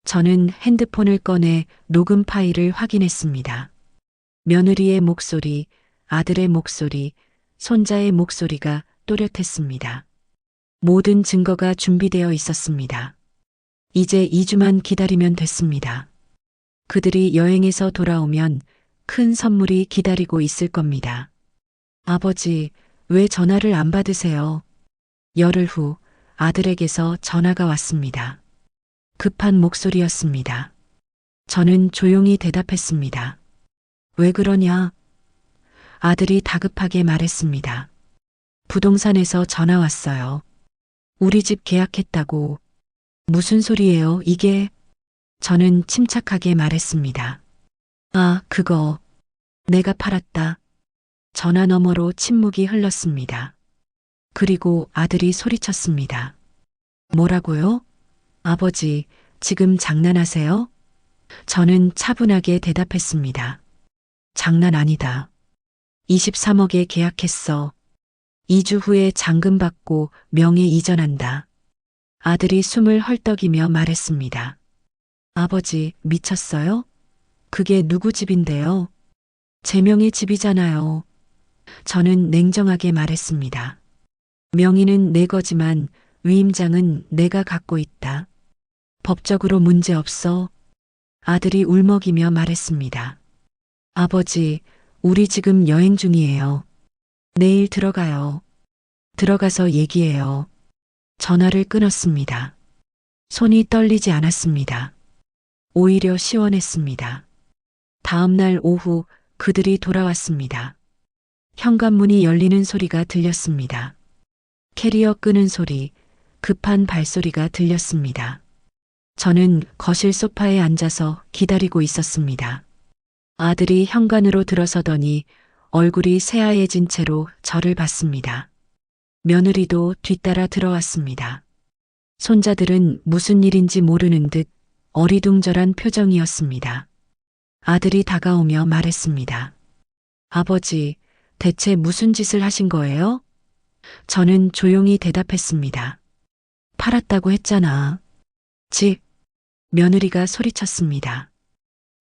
저는 핸드폰을 꺼내 녹음 파일을 확인했습니다. 며느리의 목소리, 아들의 목소리, 손자의 목소리가 또렷했습니다. 모든 증거가 준비되어 있었습니다. 이제 2주만 기다리면 됐습니다. 그들이 여행에서 돌아오면 큰 선물이 기다리고 있을 겁니다. 아버지, 왜 전화를 안 받으세요? 열흘 후 아들에게서 전화가 왔습니다. 급한 목소리였습니다. 저는 조용히 대답했습니다. 왜 그러냐? 아들이 다급하게 말했습니다. 부동산에서 전화 왔어요. 우리 집 계약했다고. 무슨 소리예요, 이게? 저는 침착하게 말했습니다. 아, 그거. 내가 팔았다. 전화 너머로 침묵이 흘렀습니다. 그리고 아들이 소리쳤습니다. 뭐라고요? 아버지, 지금 장난하세요? 저는 차분하게 대답했습니다. 장난 아니다. 23억에 계약했어. 2주 후에 잔금 받고 명예 이전한다. 아들이 숨을 헐떡이며 말했습니다. 아버지, 미쳤어요? 그게 누구 집인데요? 제 명의 집이잖아요. 저는 냉정하게 말했습니다. 명의는 내 거지만 위임장은 내가 갖고 있다. 법적으로 문제 없어. 아들이 울먹이며 말했습니다. 아버지, 우리 지금 여행 중이에요. 내일 들어가요. 들어가서 얘기해요. 전화를 끊었습니다. 손이 떨리지 않았습니다. 오히려 시원했습니다. 다음 날 오후 그들이 돌아왔습니다. 현관문이 열리는 소리가 들렸습니다. 캐리어 끄는 소리, 급한 발소리가 들렸습니다. 저는 거실 소파에 앉아서 기다리고 있었습니다. 아들이 현관으로 들어서더니 얼굴이 새하얘진 채로 저를 봤습니다. 며느리도 뒤따라 들어왔습니다. 손자들은 무슨 일인지 모르는 듯 어리둥절한 표정이었습니다. 아들이 다가오며 말했습니다. 아버지, 대체 무슨 짓을 하신 거예요? 저는 조용히 대답했습니다. 팔았다고 했잖아. 집. 며느리가 소리쳤습니다.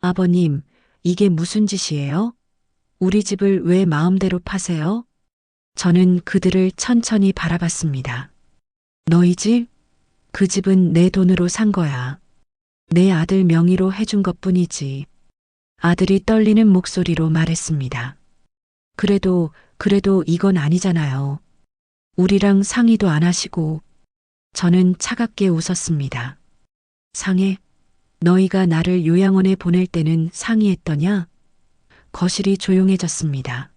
아버님, 이게 무슨 짓이에요? 우리 집을 왜 마음대로 파세요? 저는 그들을 천천히 바라봤습니다. 너희 집? 그 집은 내 돈으로 산 거야. 내 아들 명의로 해준 것뿐이지. 아들이 떨리는 목소리로 말했습니다. 그래도 이건 아니잖아요. 우리랑 상의도 안 하시고. 저는 차갑게 웃었습니다. 상해? 너희가 나를 요양원에 보낼 때는 상의했더냐? 거실이 조용해졌습니다.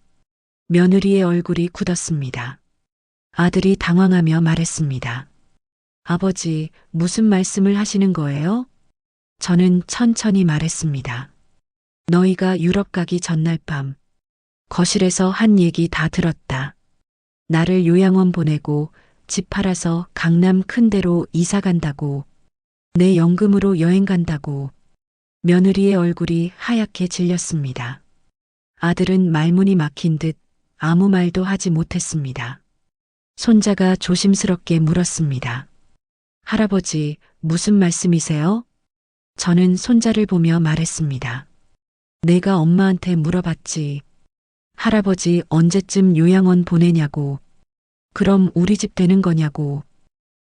며느리의 얼굴이 굳었습니다. 아들이 당황하며 말했습니다. 아버지, 무슨 말씀을 하시는 거예요? 저는 천천히 말했습니다. 너희가 유럽 가기 전날 밤, 거실에서 한 얘기 다 들었다. 나를 요양원 보내고 집 팔아서 강남 큰 데로 이사 간다고. 내 연금으로 여행 간다고. 며느리의 얼굴이 하얗게 질렸습니다. 아들은 말문이 막힌 듯 아무 말도 하지 못했습니다. 손자가 조심스럽게 물었습니다. 할아버지, 무슨 말씀이세요? 저는 손자를 보며 말했습니다. 내가 엄마한테 물어봤지. 할아버지 언제쯤 요양원 보내냐고. 그럼 우리 집 되는 거냐고.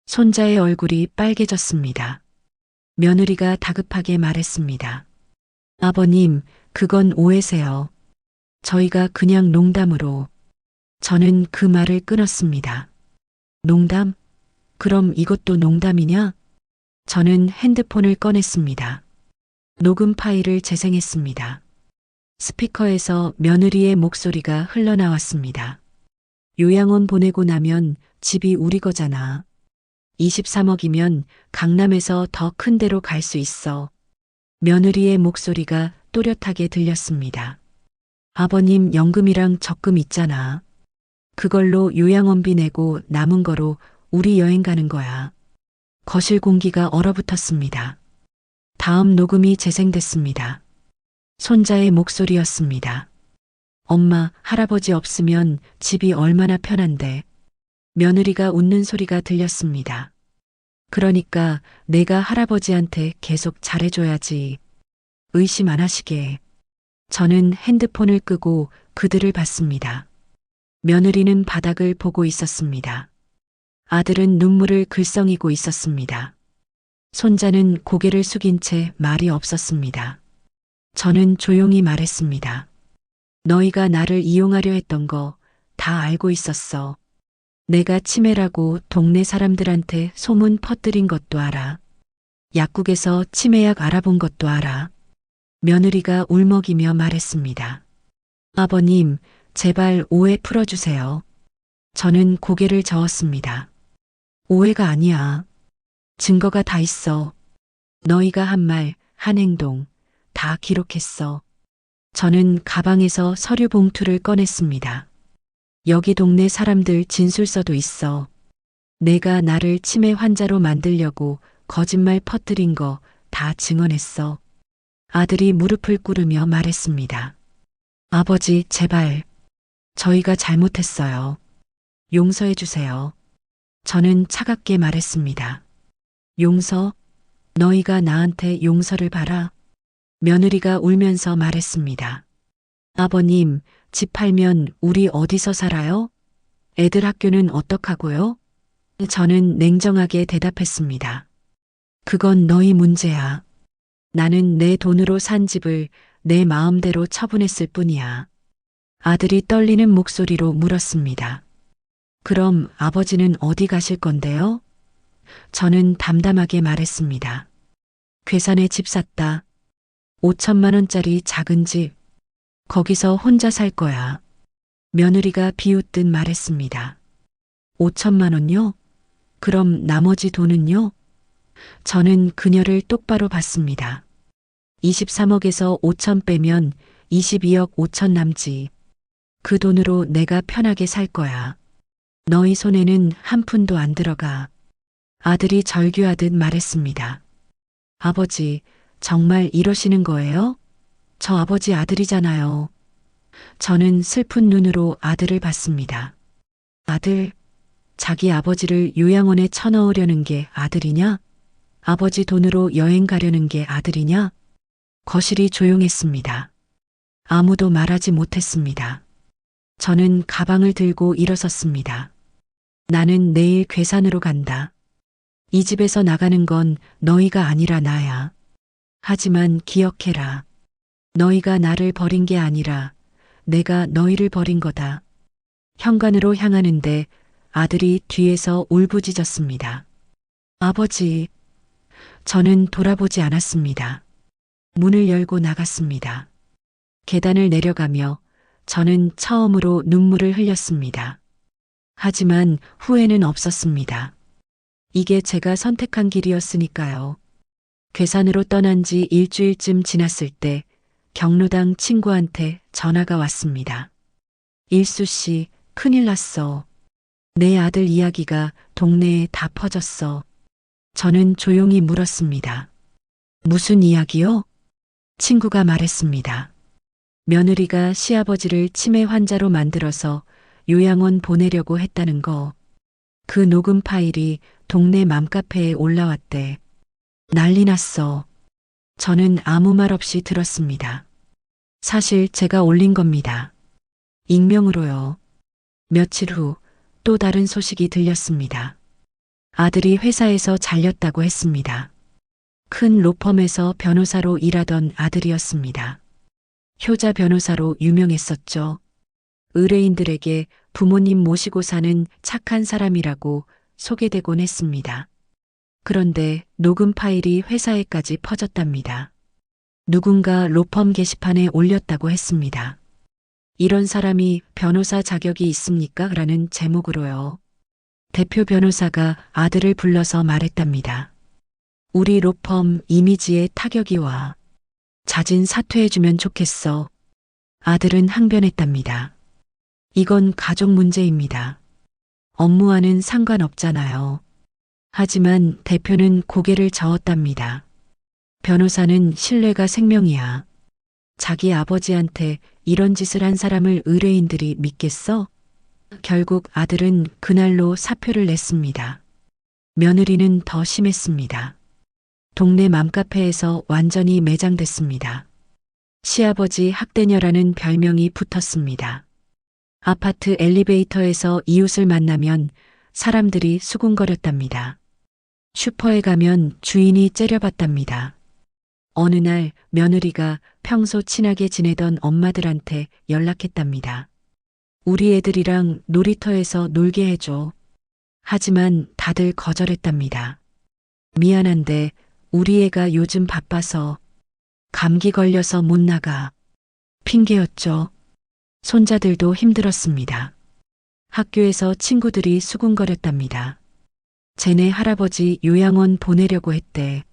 손자의 얼굴이 빨개졌습니다. 며느리가 다급하게 말했습니다. 아버님, 그건 오해세요. 저희가 그냥 농담으로. 저는 그 말을 끊었습니다. 농담? 그럼 이것도 농담이냐? 저는 핸드폰을 꺼냈습니다. 녹음 파일을 재생했습니다. 스피커에서 며느리의 목소리가 흘러나왔습니다. 요양원 보내고 나면 집이 우리 거잖아. 23억이면 강남에서 더 큰 데로 갈 수 있어. 며느리의 목소리가 또렷하게 들렸습니다. 아버님 연금이랑 적금 있잖아. 그걸로 요양원비 내고 남은 거로 우리 여행 가는 거야. 거실 공기가 얼어붙었습니다. 다음 녹음이 재생됐습니다. 손자의 목소리였습니다. 엄마, 할아버지 없으면 집이 얼마나 편한데. 며느리가 웃는 소리가 들렸습니다. 그러니까 내가 할아버지한테 계속 잘해줘야지. 의심 안 하시게. 저는 핸드폰을 끄고 그들을 봤습니다. 며느리는 바닥을 보고 있었습니다. 아들은 눈물을 글썽이고 있었습니다. 손자는 고개를 숙인 채 말이 없었습니다. 저는 조용히 말했습니다. 너희가 나를 이용하려 했던 거 다 알고 있었어. 내가 치매라고 동네 사람들한테 소문 퍼뜨린 것도 알아. 약국에서 치매약 알아본 것도 알아. 며느리가 울먹이며 말했습니다. 아버님, 제발 오해 풀어주세요. 저는 고개를 저었습니다. 오해가 아니야. 증거가 다 있어. 너희가 한 말, 한 행동 다 기록했어. 저는 가방에서 서류 봉투를 꺼냈습니다. 여기 동네 사람들 진술서도 있어. 내가 나를 치매 환자로 만들려고 거짓말 퍼뜨린 거 다 증언했어. 아들이 무릎을 꿇으며 말했습니다. 아버지, 제발. 저희가 잘못했어요. 용서해 주세요. 저는 차갑게 말했습니다. 용서? 너희가 나한테 용서를 바라? 며느리가 울면서 말했습니다. 아버님, 집 팔면 우리 어디서 살아요? 애들 학교는 어떡하고요? 저는 냉정하게 대답했습니다. 그건 너희 문제야. 나는 내 돈으로 산 집을 내 마음대로 처분했을 뿐이야. 아들이 떨리는 목소리로 물었습니다. 그럼 아버지는 어디 가실 건데요? 저는 담담하게 말했습니다. 괴산에 집 샀다. 5천만 원짜리 작은 집. 거기서 혼자 살 거야. 며느리가 비웃듯 말했습니다. 5천만 원요? 그럼 나머지 돈은요? 저는 그녀를 똑바로 봤습니다. 23억에서 5천 빼면 22억 5천 남지. 그 돈으로 내가 편하게 살 거야. 너희 손에는 한 푼도 안 들어가. 아들이 절규하듯 말했습니다. 아버지, 정말 이러시는 거예요? 저 아버지 아들이잖아요. 저는 슬픈 눈으로 아들을 봤습니다. 아들, 자기 아버지를 요양원에 쳐넣으려는 게 아들이냐? 아버지 돈으로 여행 가려는 게 아들이냐? 거실이 조용했습니다. 아무도 말하지 못했습니다. 저는 가방을 들고 일어섰습니다. 나는 내일 괴산으로 간다. 이 집에서 나가는 건 너희가 아니라 나야. 하지만 기억해라. 너희가 나를 버린 게 아니라 내가 너희를 버린 거다. 현관으로 향하는데 아들이 뒤에서 울부짖었습니다. 아버지. 저는 돌아보지 않았습니다. 문을 열고 나갔습니다. 계단을 내려가며 저는 처음으로 눈물을 흘렸습니다. 하지만 후회는 없었습니다. 이게 제가 선택한 길이었으니까요. 괴산으로 떠난 지 일주일쯤 지났을 때 경로당 친구한테 전화가 왔습니다. 일수 씨, 큰일 났어. 내 아들 이야기가 동네에 다 퍼졌어. 저는 조용히 물었습니다. 무슨 이야기요? 친구가 말했습니다. 며느리가 시아버지를 치매 환자로 만들어서 요양원 보내려고 했다는 거. 그 녹음 파일이 동네 맘카페에 올라왔대. 난리 났어. 저는 아무 말 없이 들었습니다. 사실 제가 올린 겁니다. 익명으로요. 며칠 후 또 다른 소식이 들렸습니다. 아들이 회사에서 잘렸다고 했습니다. 큰 로펌에서 변호사로 일하던 아들이었습니다. 효자 변호사로 유명했었죠. 의뢰인들에게 부모님 모시고 사는 착한 사람이라고 소개되곤 했습니다. 그런데 녹음 파일이 회사에까지 퍼졌답니다. 누군가 로펌 게시판에 올렸다고 했습니다. 이런 사람이 변호사 자격이 있습니까? 라는 제목으로요. 대표 변호사가 아들을 불러서 말했답니다. 우리 로펌 이미지에 타격이 와. 자진 사퇴해주면 좋겠어. 아들은 항변했답니다. 이건 가족 문제입니다. 업무와는 상관없잖아요. 하지만 대표는 고개를 저었답니다. 변호사는 신뢰가 생명이야. 자기 아버지한테 이런 짓을 한 사람을 의뢰인들이 믿겠어? 결국 아들은 그날로 사표를 냈습니다. 며느리는 더 심했습니다. 동네 맘카페에서 완전히 매장됐습니다. 시아버지 학대녀라는 별명이 붙었습니다. 아파트 엘리베이터에서 이웃을 만나면 사람들이 수군거렸답니다. 슈퍼에 가면 주인이 째려봤답니다. 어느 날 며느리가 평소 친하게 지내던 엄마들한테 연락했답니다. 우리 애들이랑 놀이터에서 놀게 해줘. 하지만 다들 거절했답니다. 미안한데 우리 애가 요즘 바빠서 감기 걸려서 못 나가. 핑계였죠. 손자들도 힘들었습니다. 학교에서 친구들이 수군거렸답니다. 쟤네 할아버지 요양원 보내려고 했대.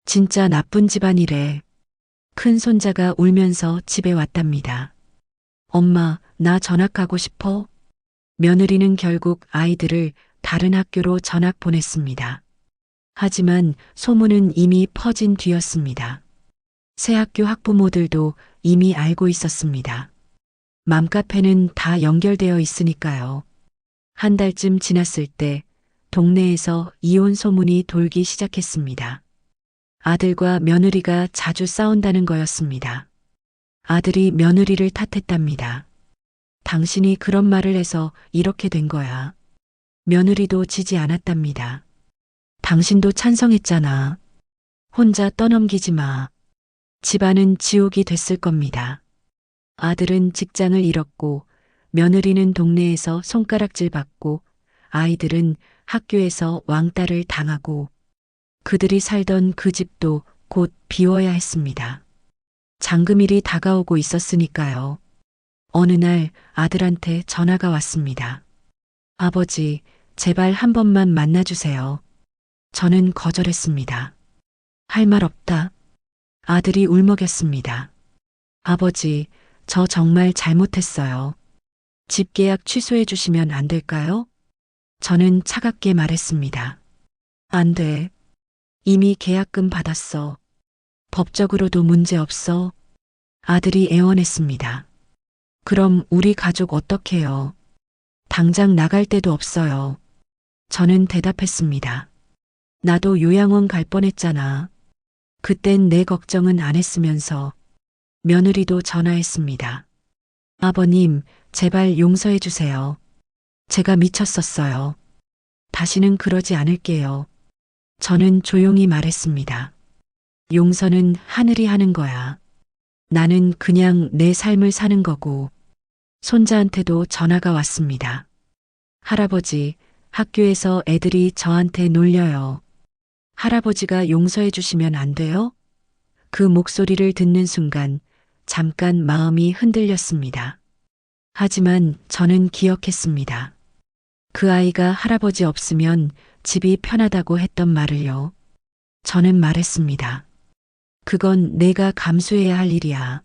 진짜 나쁜 집안이래. 큰 손자가 울면서 집에 왔답니다. 엄마, 나 전학 가고 싶어. 며느리는 결국 아이들을 다른 학교로 전학 보냈습니다. 하지만 소문은 이미 퍼진 뒤였습니다. 새 학교 학부모들도 이미 알고 있었습니다. 맘카페는 다 연결되어 있으니까요. 한 달쯤 지났을 때 동네에서 이혼 소문이 돌기 시작했습니다. 아들과 며느리가 자주 싸운다는 거였습니다. 아들이 며느리를 탓했답니다. 당신이 그런 말을 해서 이렇게 된 거야. 며느리도 지지 않았답니다. 당신도 찬성했잖아. 혼자 떠넘기지 마. 집안은 지옥이 됐을 겁니다. 아들은 직장을 잃었고, 며느리는 동네에서 손가락질 받고, 아이들은 학교에서 왕따를 당하고, 그들이 살던 그 집도 곧 비워야 했습니다. 잔금일이 다가오고 있었으니까요. 어느 날 아들한테 전화가 왔습니다. 아버지, 제발 한 번만 만나주세요. 저는 거절했습니다. 할 말 없다. 아들이 울먹였습니다. 아버지, 저 정말 잘못했어요. 집 계약 취소해 주시면 안 될까요? 저는 차갑게 말했습니다. 안 돼. 이미 계약금 받았어. 법적으로도 문제 없어. 아들이 애원했습니다. 그럼 우리 가족 어떡해요? 당장 나갈 데도 없어요. 저는 대답했습니다. 나도 요양원 갈 뻔했잖아. 그땐 내 걱정은 안 했으면서. 며느리도 전화했습니다. 아버님, 제발 용서해 주세요. 제가 미쳤었어요. 다시는 그러지 않을게요. 저는 조용히 말했습니다. 용서는 하늘이 하는 거야. 나는 그냥 내 삶을 사는 거고. 손자한테도 전화가 왔습니다. 할아버지, 학교에서 애들이 저한테 놀려요. 할아버지가 용서해 주시면 안 돼요? 그 목소리를 듣는 순간 잠깐 마음이 흔들렸습니다. 하지만 저는 기억했습니다. 그 아이가 할아버지 없으면 집이 편하다고 했던 말을요. 저는 말했습니다. 그건 내가 감수해야 할 일이야.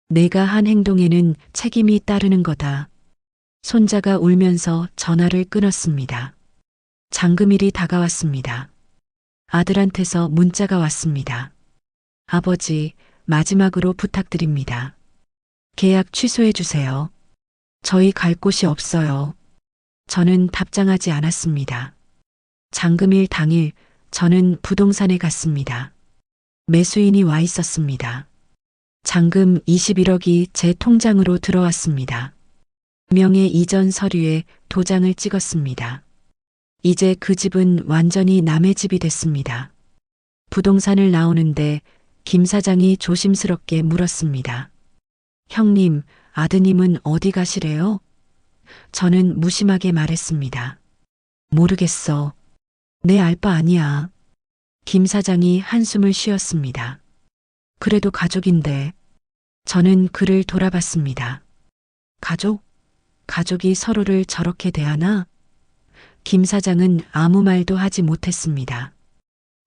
내가 한 행동에는 책임이 따르는 거다. 손자가 울면서 전화를 끊었습니다. 잔금일이 다가왔습니다. 아들한테서 문자가 왔습니다. 아버지, 마지막으로 부탁드립니다. 계약 취소해 주세요. 저희 갈 곳이 없어요. 저는 답장하지 않았습니다. 잔금일 당일 저는 부동산에 갔습니다. 매수인이 와 있었습니다. 잔금 21억이 제 통장으로 들어왔습니다. 명의 이전 서류에 도장을 찍었습니다. 이제 그 집은 완전히 남의 집이 됐습니다. 부동산을 나오는데 김 사장이 조심스럽게 물었습니다. 형님, 아드님은 어디 가시래요? 저는 무심하게 말했습니다. 모르겠어. 내 알 바 아니야. 김 사장이 한숨을 쉬었습니다. 그래도 가족인데. 저는 그를 돌아봤습니다. 가족? 가족이 서로를 저렇게 대하나? 김 사장은 아무 말도 하지 못했습니다.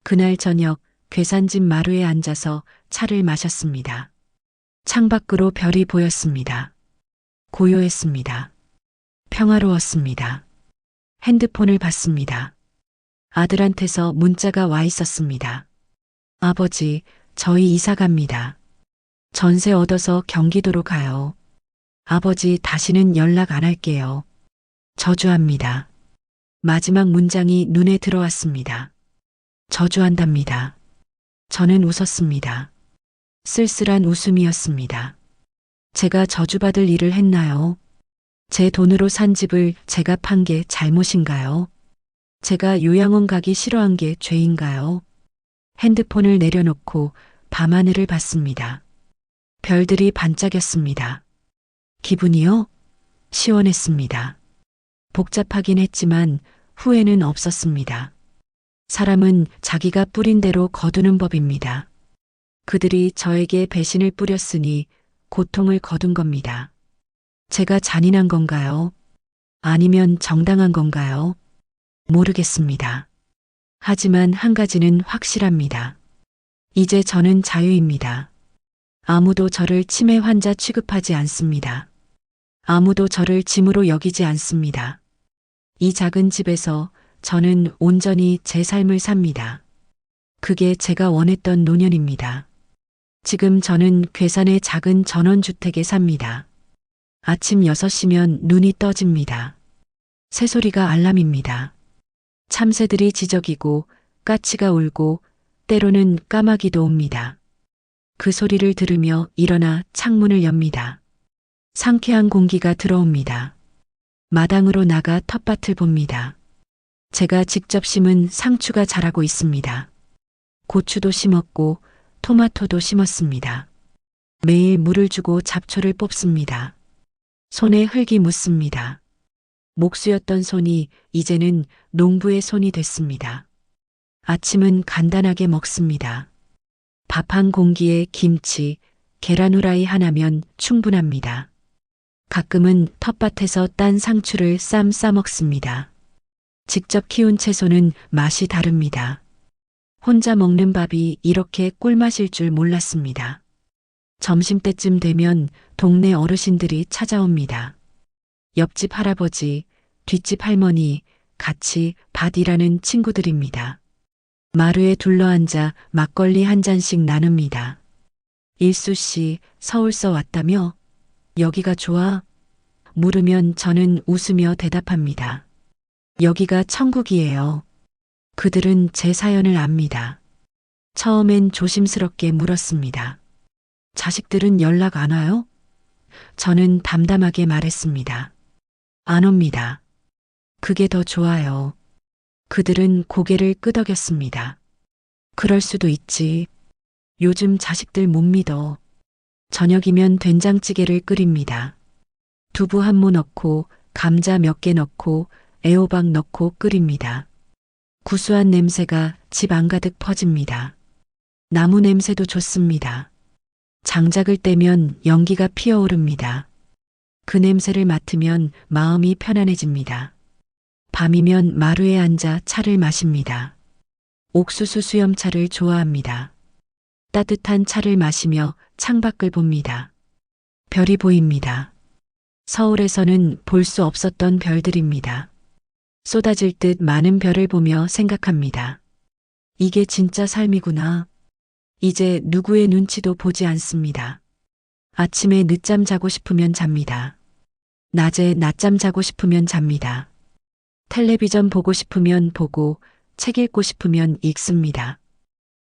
그날 저녁 괴산집 마루에 앉아서 차를 마셨습니다. 창밖으로 별이 보였습니다. 고요했습니다. 평화로웠습니다. 핸드폰을 봤습니다. 아들한테서 문자가 와 있었습니다. 아버지, 저희 이사 갑니다. 전세 얻어서 경기도로 가요. 아버지, 다시는 연락 안 할게요. 저주합니다. 마지막 문장이 눈에 들어왔습니다. 저주한답니다. 저는 웃었습니다. 쓸쓸한 웃음이었습니다. 제가 저주받을 일을 했나요? 제 돈으로 산 집을 제가 판 게 잘못인가요? 제가 요양원 가기 싫어한 게 죄인가요? 핸드폰을 내려놓고 밤하늘을 봤습니다. 별들이 반짝였습니다. 기분이요? 시원했습니다. 복잡하긴 했지만 후회는 없었습니다. 사람은 자기가 뿌린 대로 거두는 법입니다. 그들이 저에게 배신을 뿌렸으니 고통을 거둔 겁니다. 제가 잔인한 건가요? 아니면 정당한 건가요? 모르겠습니다. 하지만 한 가지는 확실합니다. 이제 저는 자유입니다. 아무도 저를 치매 환자 취급하지 않습니다. 아무도 저를 짐으로 여기지 않습니다. 이 작은 집에서 저는 온전히 제 삶을 삽니다. 그게 제가 원했던 노년입니다. 지금 저는 괴산의 작은 전원주택에 삽니다. 아침 6시면 눈이 떠집니다. 새소리가 알람입니다. 참새들이 지저귀고 까치가 울고 때로는 까마귀도 옵니다. 그 소리를 들으며 일어나 창문을 엽니다. 상쾌한 공기가 들어옵니다. 마당으로 나가 텃밭을 봅니다. 제가 직접 심은 상추가 자라고 있습니다. 고추도 심었고 토마토도 심었습니다. 매일 물을 주고 잡초를 뽑습니다. 손에 흙이 묻습니다. 목수였던 손이 이제는 농부의 손이 됐습니다. 아침은 간단하게 먹습니다. 밥 한 공기에 김치, 계란 후라이 하나면 충분합니다. 가끔은 텃밭에서 딴 상추를 싸 먹습니다. 직접 키운 채소는 맛이 다릅니다. 혼자 먹는 밥이 이렇게 꿀맛일 줄 몰랐습니다. 점심때쯤 되면 동네 어르신들이 찾아옵니다. 옆집 할아버지, 뒷집 할머니, 같이 밭이라는 친구들입니다. 마루에 둘러앉아 막걸리 한 잔씩 나눕니다. 일수 씨, 서울서 왔다며? 여기가 좋아? 물으면 저는 웃으며 대답합니다. 여기가 천국이에요. 그들은 제 사연을 압니다. 처음엔 조심스럽게 물었습니다. 자식들은 연락 안 와요? 저는 담담하게 말했습니다. 안 옵니다. 그게 더 좋아요. 그들은 고개를 끄덕였습니다. 그럴 수도 있지. 요즘 자식들 못 믿어. 저녁이면 된장찌개를 끓입니다. 두부 한 모 넣고 감자 몇 개 넣고 애호박 넣고 끓입니다. 구수한 냄새가 집 안가득 퍼집니다. 나무 냄새도 좋습니다. 장작을 떼면 연기가 피어오릅니다. 그 냄새를 맡으면 마음이 편안해집니다. 밤이면 마루에 앉아 차를 마십니다. 옥수수 수염차를 좋아합니다. 따뜻한 차를 마시며 창밖을 봅니다. 별이 보입니다. 서울에서는 볼 수 없었던 별들입니다. 쏟아질 듯 많은 별을 보며 생각합니다. 이게 진짜 삶이구나. 이제 누구의 눈치도 보지 않습니다. 아침에 늦잠 자고 싶으면 잡니다. 낮에 낮잠 자고 싶으면 잡니다. 텔레비전 보고 싶으면 보고 책 읽고 싶으면 읽습니다.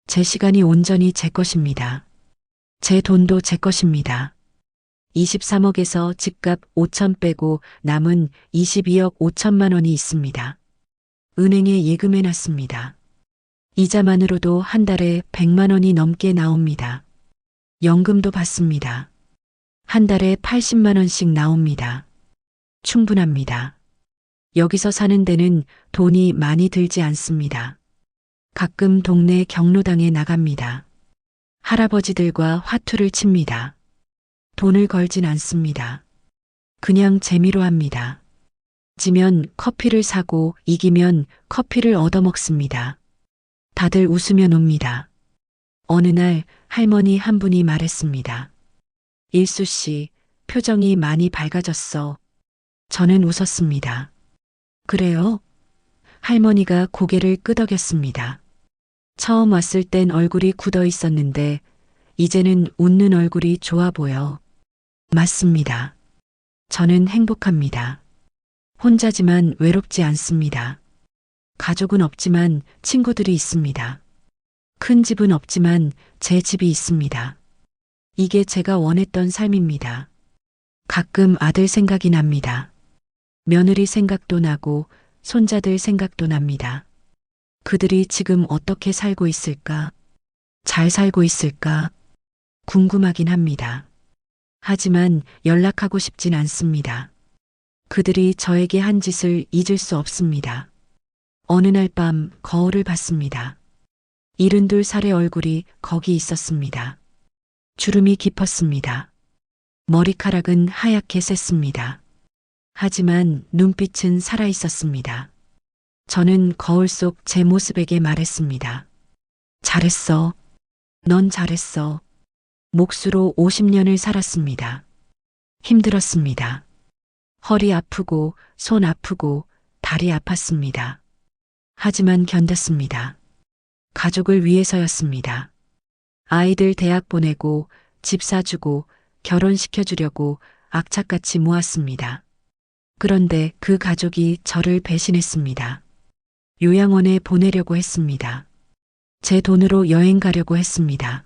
제 시간이 온전히 제 것입니다. 제 돈도 제 것입니다. 23억에서 집값 5천 빼고 남은 22억 5천만 원이 있습니다. 은행에 예금해 놨습니다. 이자만으로도 한 달에 100만 원이 넘게 나옵니다. 연금도 받습니다. 한 달에 80만 원씩 나옵니다. 충분합니다. 여기서 사는 데는 돈이 많이 들지 않습니다. 가끔 동네 경로당에 나갑니다. 할아버지들과 화투를 칩니다. 돈을 걸진 않습니다. 그냥 재미로 합니다. 지면 커피를 사고 이기면 커피를 얻어먹습니다. 다들 웃으며 놉니다. 어느 날 할머니 한 분이 말했습니다. 일수 씨, 표정이 많이 밝아졌어. 저는 웃었습니다. 그래요? 할머니가 고개를 끄덕였습니다. 처음 왔을 땐 얼굴이 굳어 있었는데 이제는 웃는 얼굴이 좋아 보여. 맞습니다. 저는 행복합니다. 혼자지만 외롭지 않습니다. 가족은 없지만 친구들이 있습니다. 큰 집은 없지만 제 집이 있습니다. 이게 제가 원했던 삶입니다. 가끔 아들 생각이 납니다. 며느리 생각도 나고 손자들 생각도 납니다. 그들이 지금 어떻게 살고 있을까? 잘 살고 있을까? 궁금하긴 합니다. 하지만 연락하고 싶진 않습니다. 그들이 저에게 한 짓을 잊을 수 없습니다. 어느 날 밤 거울을 봤습니다. 72살의 얼굴이 거기 있었습니다. 주름이 깊었습니다. 머리카락은 하얗게 샜습니다. 하지만 눈빛은 살아 있었습니다. 저는 거울 속 제 모습에게 말했습니다. 잘했어. 넌 잘했어. 몫으로 50년을 살았습니다. 힘들었습니다. 허리 아프고 손 아프고 다리 아팠습니다. 하지만 견뎠습니다. 가족을 위해서였습니다. 아이들 대학 보내고 집 사주고 결혼시켜주려고 악착같이 모았습니다. 그런데 그 가족이 저를 배신했습니다. 요양원에 보내려고 했습니다. 제 돈으로 여행 가려고 했습니다.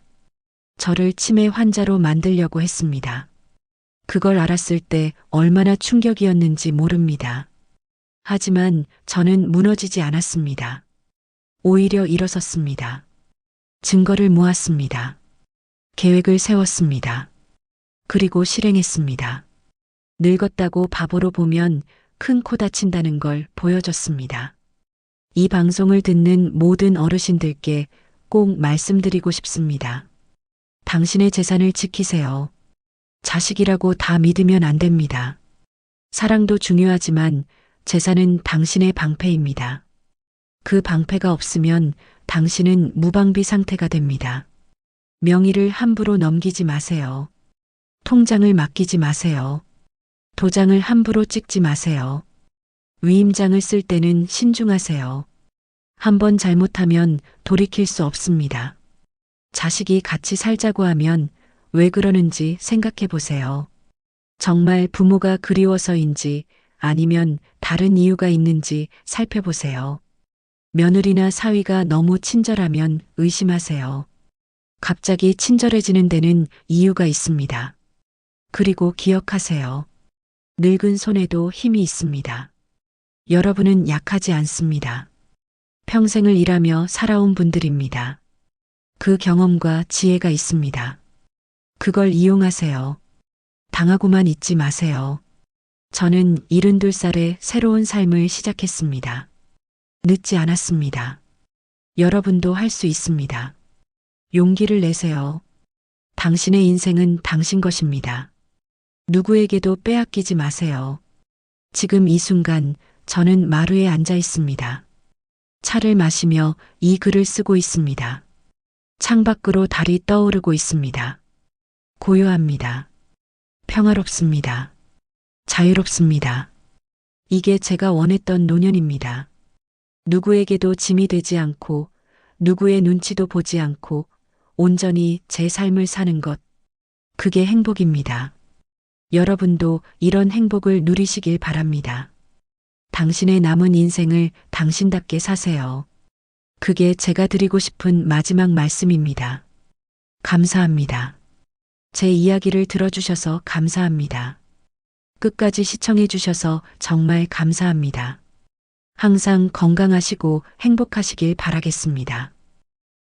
저를 치매 환자로 만들려고 했습니다. 그걸 알았을 때 얼마나 충격이었는지 모릅니다. 하지만 저는 무너지지 않았습니다. 오히려 일어섰습니다. 증거를 모았습니다. 계획을 세웠습니다. 그리고 실행했습니다. 늙었다고 바보로 보면 큰 코 다친다는 걸 보여줬습니다. 이 방송을 듣는 모든 어르신들께 꼭 말씀드리고 싶습니다. 당신의 재산을 지키세요. 자식이라고 다 믿으면 안 됩니다. 사랑도 중요하지만 재산은 당신의 방패입니다. 그 방패가 없으면 당신은 무방비 상태가 됩니다. 명의를 함부로 넘기지 마세요. 통장을 맡기지 마세요. 도장을 함부로 찍지 마세요. 위임장을 쓸 때는 신중하세요. 한번 잘못하면 돌이킬 수 없습니다. 자식이 같이 살자고 하면 왜 그러는지 생각해 보세요. 정말 부모가 그리워서인지 아니면 다른 이유가 있는지 살펴보세요. 며느리나 사위가 너무 친절하면 의심하세요. 갑자기 친절해지는 데는 이유가 있습니다. 그리고 기억하세요. 늙은 손에도 힘이 있습니다. 여러분은 약하지 않습니다. 평생을 일하며 살아온 분들입니다. 그 경험과 지혜가 있습니다. 그걸 이용하세요. 당하고만 있지 마세요. 저는 72살에 새로운 삶을 시작했습니다. 늦지 않았습니다. 여러분도 할 수 있습니다. 용기를 내세요. 당신의 인생은 당신 것입니다. 누구에게도 빼앗기지 마세요. 지금 이 순간 저는 마루에 앉아 있습니다. 차를 마시며 이 글을 쓰고 있습니다. 창밖으로 달이 떠오르고 있습니다. 고요합니다. 평화롭습니다. 자유롭습니다. 이게 제가 원했던 노년입니다. 누구에게도 짐이 되지 않고 누구의 눈치도 보지 않고 온전히 제 삶을 사는 것. 그게 행복입니다. 여러분도 이런 행복을 누리시길 바랍니다. 당신의 남은 인생을 당신답게 사세요. 그게 제가 드리고 싶은 마지막 말씀입니다. 감사합니다. 제 이야기를 들어주셔서 감사합니다. 끝까지 시청해 주셔서 정말 감사합니다. 항상 건강하시고 행복하시길 바라겠습니다.